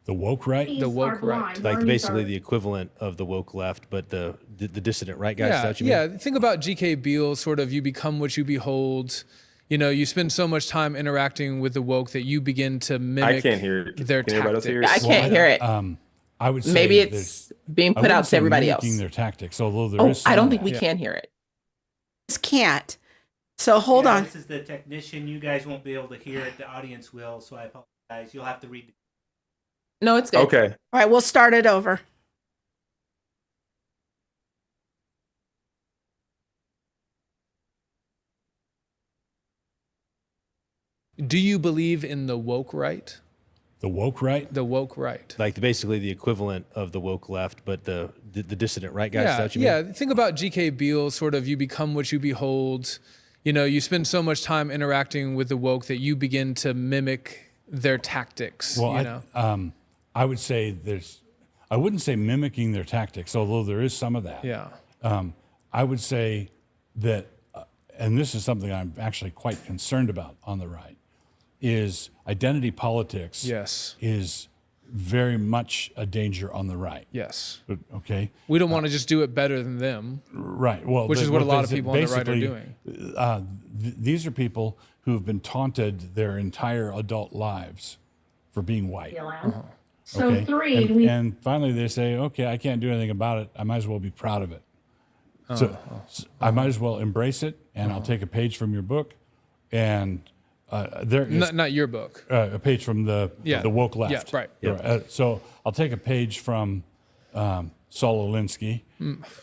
The woke right? The woke right. Like basically the equivalent of the woke left, but the dissident right, guys? Is that what you mean? Yeah, think about G.K. Beale, sort of, you become what you behold. You spend so much time interacting with the woke that you begin to mimic I can't hear it. their tactics. I can't hear it. I would say maybe it's being put out to everybody else. Their tactics, although there is I don't think we can hear it. Just can't. So hold on. This is the technician. You guys won't be able to hear it. The audience will, so I apologize. You'll have to read. No, it's good. Okay. All right, we'll start it over. Do you believe in the woke right? The woke right? The woke right. Like basically the equivalent of the woke left, but the dissident right guys. Is that what you mean? Yeah. Think about G.K. Beale, sort of you become what you behold. You know, you spend so much time interacting with the woke that you begin to mimic their tactics. Well, you know? I would say I wouldn't say mimicking their tactics, although there is some of that. Yeah. I would say that, and this is something I'm actually quite concerned about on the right, is identity politics. Yes. Is very much a danger on the right. Yes. Okay. We don't want to just do it better than them. Right. Well, which is what a lot of people on the right are doing. These are people who have been taunted their entire adult lives for being white. So Okay? three, and finally they say, okay, I can't do anything about it. I might as well be proud of it. So I might as well embrace it, and I'll take a page from your book, and there is Not your book. a page from the woke left. Yeah, right. So I'll take a page from Saul Alinsky.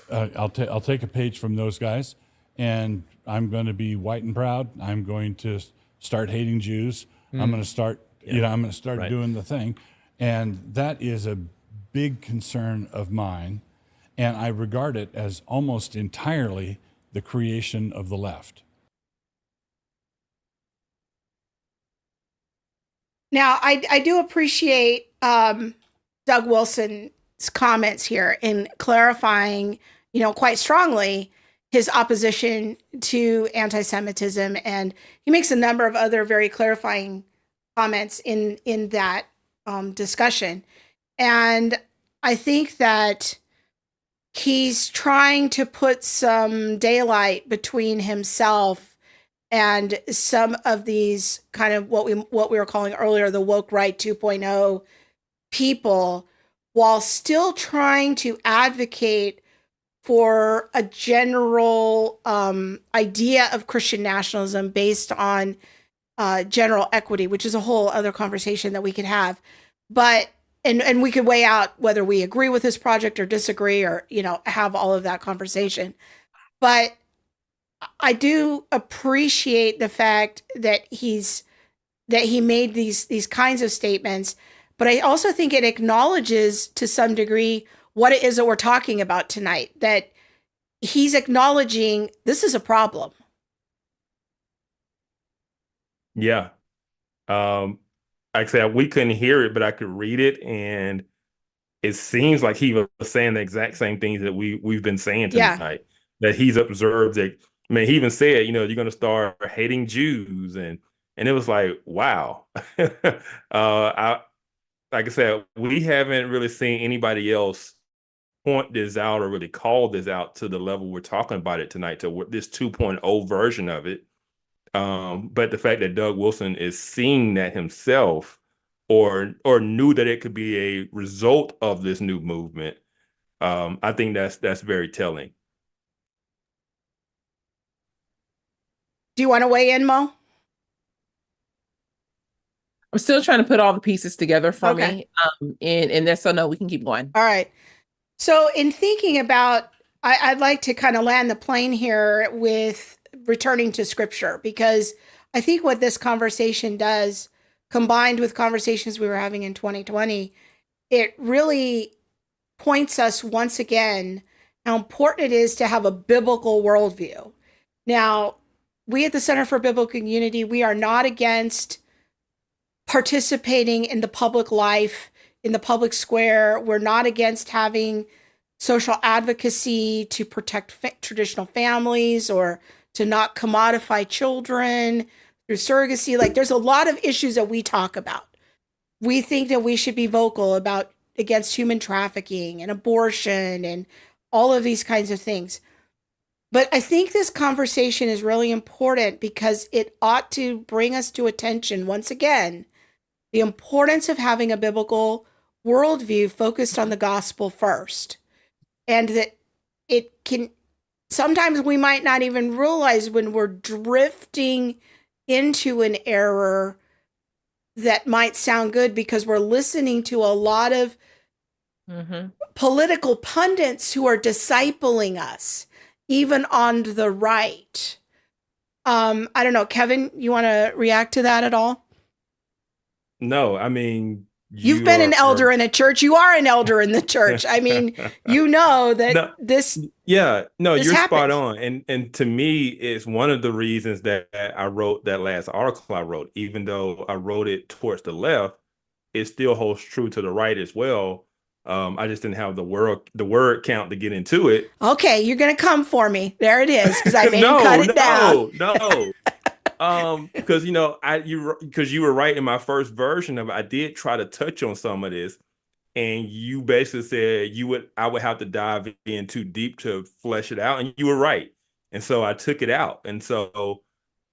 I'll take a page from those guys, and I'm going to be white and proud. I'm going to start hating Jews. I'm going to start, I'm going to start doing the thing, and that is a big concern of mine, and I regard it as almost entirely the creation of the left. Now, I do appreciate Doug Wilson's comments here in clarifying, quite strongly his opposition to anti-Semitism, and he makes a number of other very clarifying comments in that discussion. And I think that he's trying to put some daylight between himself and some of these kind of what we were calling earlier the woke right 2.0 people, while still trying to advocate for a general idea of Christian nationalism based on general equity, which is a whole other conversation that we could have. But and we could weigh out whether we agree with this project or disagree, or have all of that conversation. But I do appreciate the fact that he made these kinds of statements, but I also think it acknowledges to some degree what it is that we're talking about tonight, that he's acknowledging this is a problem. Yeah. Like I said, we couldn't hear it, but I could read it, and it seems like he was saying the exact same things that we've been saying tonight. That he's observed that. I mean, he even said, you're going to start hating Jews, and it was like, wow. Like I said, we haven't really seen anybody else point this out or really call this out to the level we're talking about it tonight, to this 2.0 version of it. But the fact that Doug Wilson is seeing that himself, or knew that it could be a result of this new movement, I think that's very telling. Do you want to weigh in, Mo? I'm still trying to put all the pieces together for me. And there, so no, we can keep going. All right. So in thinking about, I'd like to kind of land the plane here with returning to scripture, because I think what this conversation does, combined with conversations we were having in 2020, it really points us once again how important it is to have a biblical worldview. Now, we at the Center for Biblical Unity, we are not against participating in the public life, in the public square. We're not against having social advocacy to protect traditional families, or to not commodify children through surrogacy. Like, there's a lot of issues that we talk about. We think that we should be vocal against human trafficking and abortion and all of these kinds of things. But I think this conversation is really important because it ought to bring us to attention, once again, the importance of having a biblical worldview focused on the gospel first. And that it can sometimes we might not even realize when we're drifting into an error that might sound good because we're listening to a lot of political pundits who are discipling us, even on the right. I don't know, Kevin, you want to react to that at all? No, I mean, You've been an elder in a church. You are an elder in the church. I mean, you know that No, this yeah, no, this you're spot happens. on. And to me, it's one of the reasons that I wrote that last article I wrote, even though I wrote it towards the left, it still holds true to the right as well. I just didn't have the word count to get into it. Okay, you're gonna come for me. There it is, because I made you No, cut it down. no. Because because you were right in my first version of it. I did try to touch on some of this, and you basically said I would have to dive in too deep to flesh it out, and you were right. And so I took it out. And so,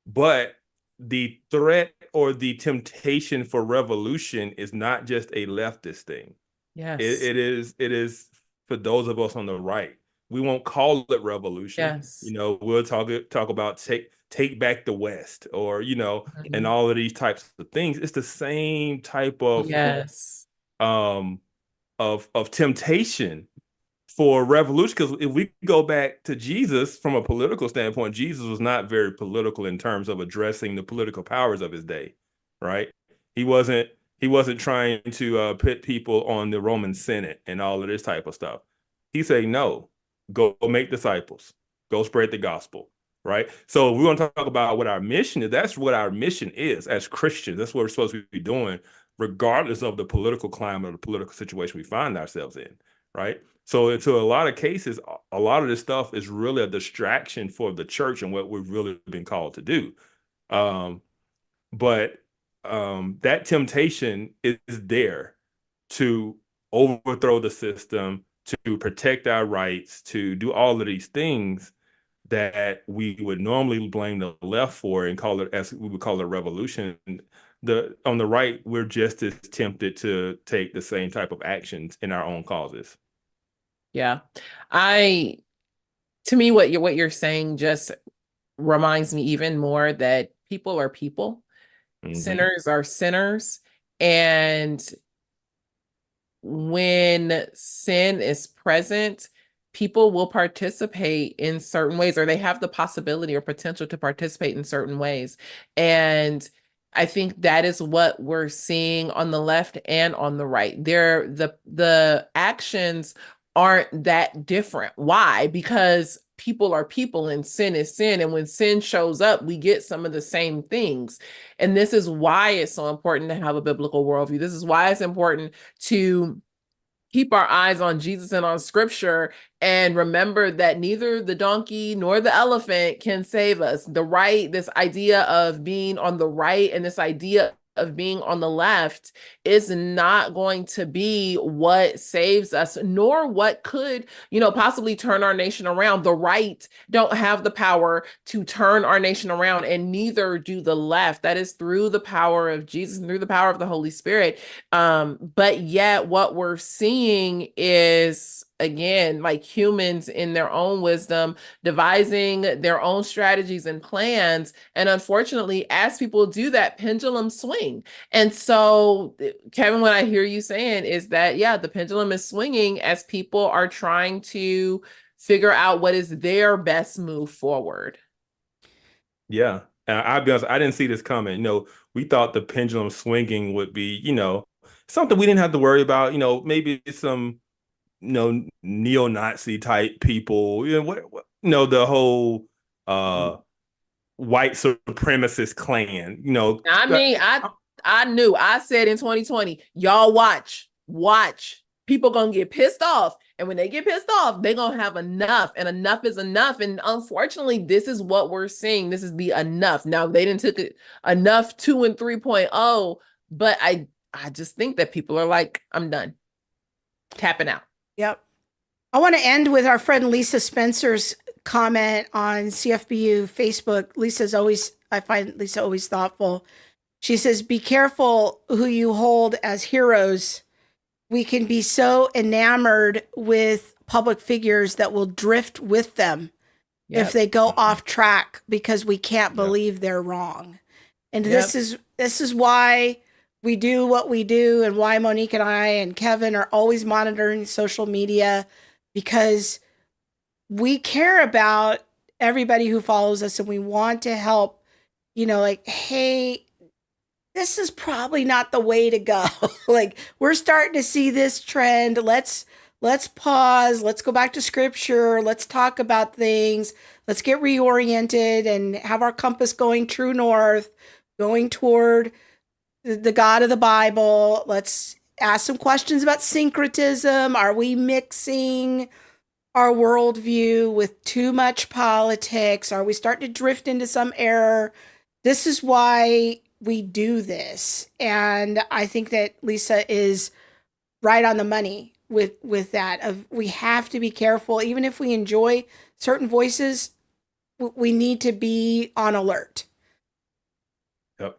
but the threat or the temptation for revolution is not just a leftist thing. Yes. It is for those of us on the right. We won't call it revolution. Yes. We'll talk about take back the West, or and all of these types of things. It's the same type of of temptation for revolution. Because if we go back to Jesus from a political standpoint, Jesus was not very political in terms of addressing the political powers of his day, right? He wasn't trying to put people on the Roman Senate and all of this type of stuff. He said, no, go make disciples, go spread the gospel, right? So we want to talk about what our mission is. That's what our mission is as Christians. That's what we're supposed to be doing, regardless of the political climate or the political situation we find ourselves in, right? So to a lot of cases, a lot of this stuff is really a distraction for the church and what we've really been called to do. But that temptation is there to overthrow the system, to protect our rights, to do all of these things that we would normally blame the left for and call it, as we would call it, a revolution. On the right, we're just as tempted to take the same type of actions in our own causes. Yeah. To me, what you're saying just reminds me even more that people are people. Sinners are sinners. And when sin is present, people will participate in certain ways, or they have the possibility or potential to participate in certain ways. And I think that is what we're seeing on the left and on the right. The actions aren't that different. Why? Because people are people and sin is sin. And when sin shows up, we get some of the same things. And this is why it's so important to have a biblical worldview. This is why it's important to keep our eyes on Jesus and on scripture and remember that neither the donkey nor the elephant can save us. This idea of being on the right and this idea of being on the left is not going to be what saves us, nor what could, possibly turn our nation around. The right don't have the power to turn our nation around, and neither do the left. That is through the power of Jesus and through the power of the Holy Spirit. But yet what we're seeing is, again, like humans in their own wisdom, devising their own strategies and plans. And unfortunately, as people do that, pendulum swing. And so, Kevin, what I hear you saying is that, yeah, the pendulum is swinging as people are trying to figure out what is their best move forward. Yeah. I'll be honest, I didn't see this coming. We thought the pendulum swinging would be, something we didn't have to worry about, maybe some neo-Nazi type people, the whole white supremacist clan, I mean, I knew. I said in 2020, y'all watch. People gonna get pissed off. And when they get pissed off, they're gonna have enough. And enough is enough. And unfortunately, this is what we're seeing. This is the enough. Now, they didn't took it enough 2 and 3.0, but I just think that people are like, I'm done. Tapping out. Yep. I want to end with our friend Lisa Spencer's comment on CFBU Facebook. I find Lisa always thoughtful. She says, be careful who you hold as heroes. We can be so enamored with public figures that will drift with them if they go off track because we can't believe they're wrong. And this is why we do what we do, and why Monique and I and Kevin are always monitoring social media, because we care about everybody who follows us, and we want to help, like, hey, this is probably not the way to go. Like, we're starting to see this trend. Let's pause. Let's go back to scripture. Let's talk about things. Let's get reoriented and have our compass going true north, going toward the God of the Bible. Let's ask some questions about syncretism. Are we mixing our worldview with too much politics? Are we starting to drift into some error? This is why we do this. And I think that Lisa is right on the money with that. We have to be careful. Even if we enjoy certain voices, we need to be on alert. Yep,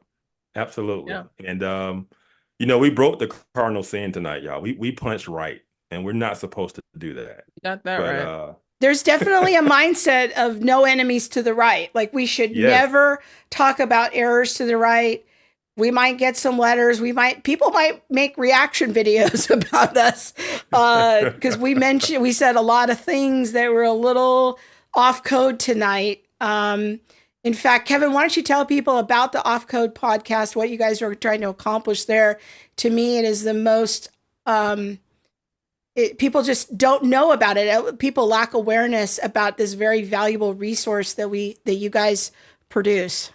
absolutely. Yeah. And we broke the cardinal sin tonight, y'all. We punched right, and we're not supposed to do that. You got that right. There's definitely a mindset of no enemies to the right. Like, we should never talk about errors to the right. We might get some letters. People might make reaction videos about us because we said a lot of things that were a little off code tonight. In fact, Kevin, why don't you tell people about the Off Code podcast, what you guys are trying to accomplish there? To me, it is the most, people just don't know about it. People lack awareness about this very valuable resource that you guys produce.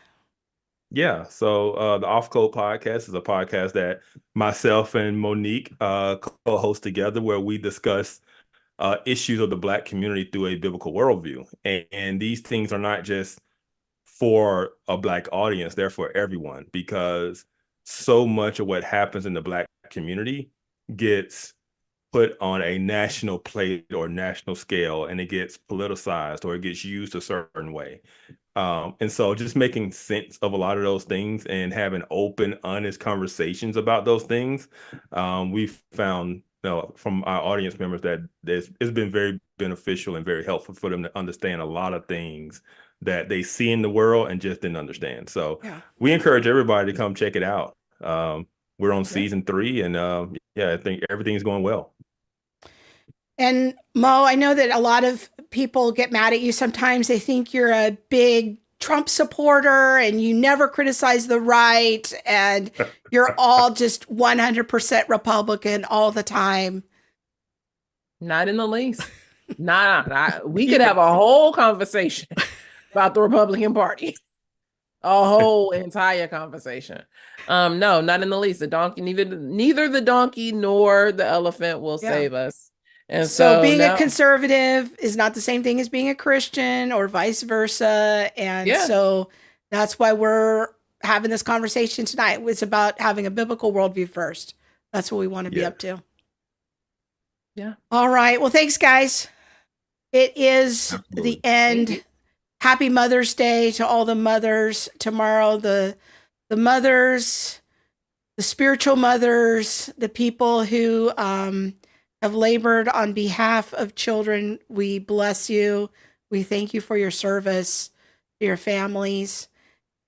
Yeah. So the Off Code podcast is a podcast that myself and Monique co-host together, where we discuss issues of the Black community through a biblical worldview. And these things are not just for a Black audience, they're for everyone, because so much of what happens in the Black community gets put on a national plate or national scale, and it gets politicized or it gets used a certain way. And so just making sense of a lot of those things and having open, honest conversations about those things, we've found from our audience members that it's been very beneficial and very helpful for them to understand a lot of things that they see in the world and just didn't understand. So we encourage everybody to come check it out. We're on season 3, and I think everything's going well. And Mo, I know that a lot of people get mad at you. Sometimes they think you're a big Trump supporter and you never criticize the right, and you're all just 100% Republican all the time. Not in the least. We could have a whole conversation about the Republican Party. A whole entire conversation. No, not in the least. The donkey, neither the donkey nor the elephant will save us. And so being a conservative is not the same thing as being a Christian, or vice versa. And so that's why we're having this conversation tonight. It's about having a biblical worldview first. That's what we want to be up to. Yeah. All right. Well, thanks, guys. It is the end. Happy Mother's Day to all the mothers tomorrow. The mothers, the spiritual mothers, the people who have labored on behalf of children. We bless you. We thank you for your service, to your families.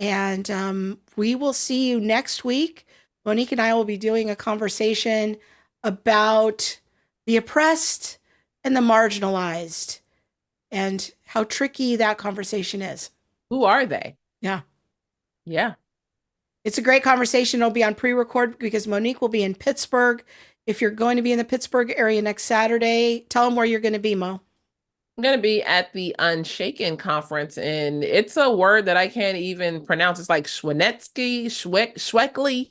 And we will see you next week. Monique and I will be doing a conversation about the oppressed and the marginalized, and how tricky that conversation is. Who are they? Yeah. Yeah. It's a great conversation. It'll be on pre-record because Monique will be in Pittsburgh. If you're going to be in the Pittsburgh area next Saturday, tell them where you're going to be, Mo. I'm going to be at the Unshaken conference, and it's a word that I can't even pronounce. It's like Schwanetsky, Schweckly,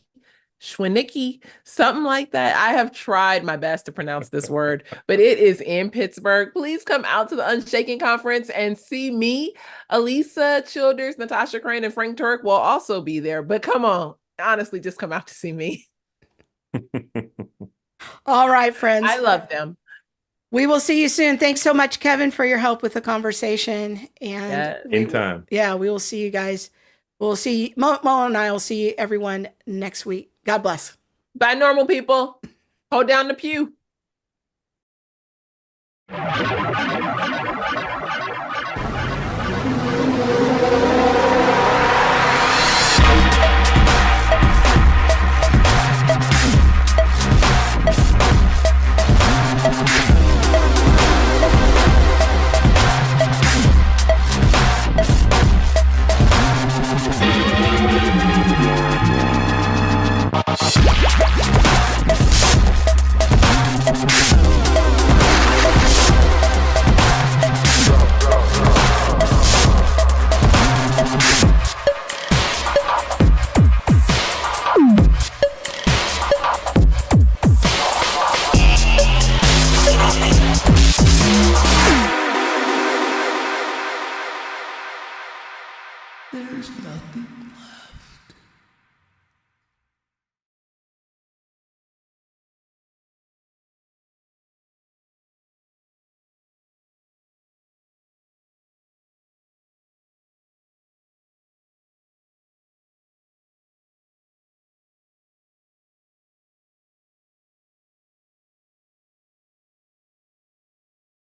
Schwinnicki, something like that. I have tried my best to pronounce this word, but it is in Pittsburgh. Please come out to the Unshaken conference and see me. Elisa Childers, Natasha Crane, and Frank Turk will also be there. But come on, honestly, just come out to see me. All right, friends. I love them. We will see you soon. Thanks so much, Kevin, for your help with the conversation. And anytime. We will see you guys. We'll see Mo and I will see everyone next week. God bless. Bye, normal people. Hold down the pew. Bye.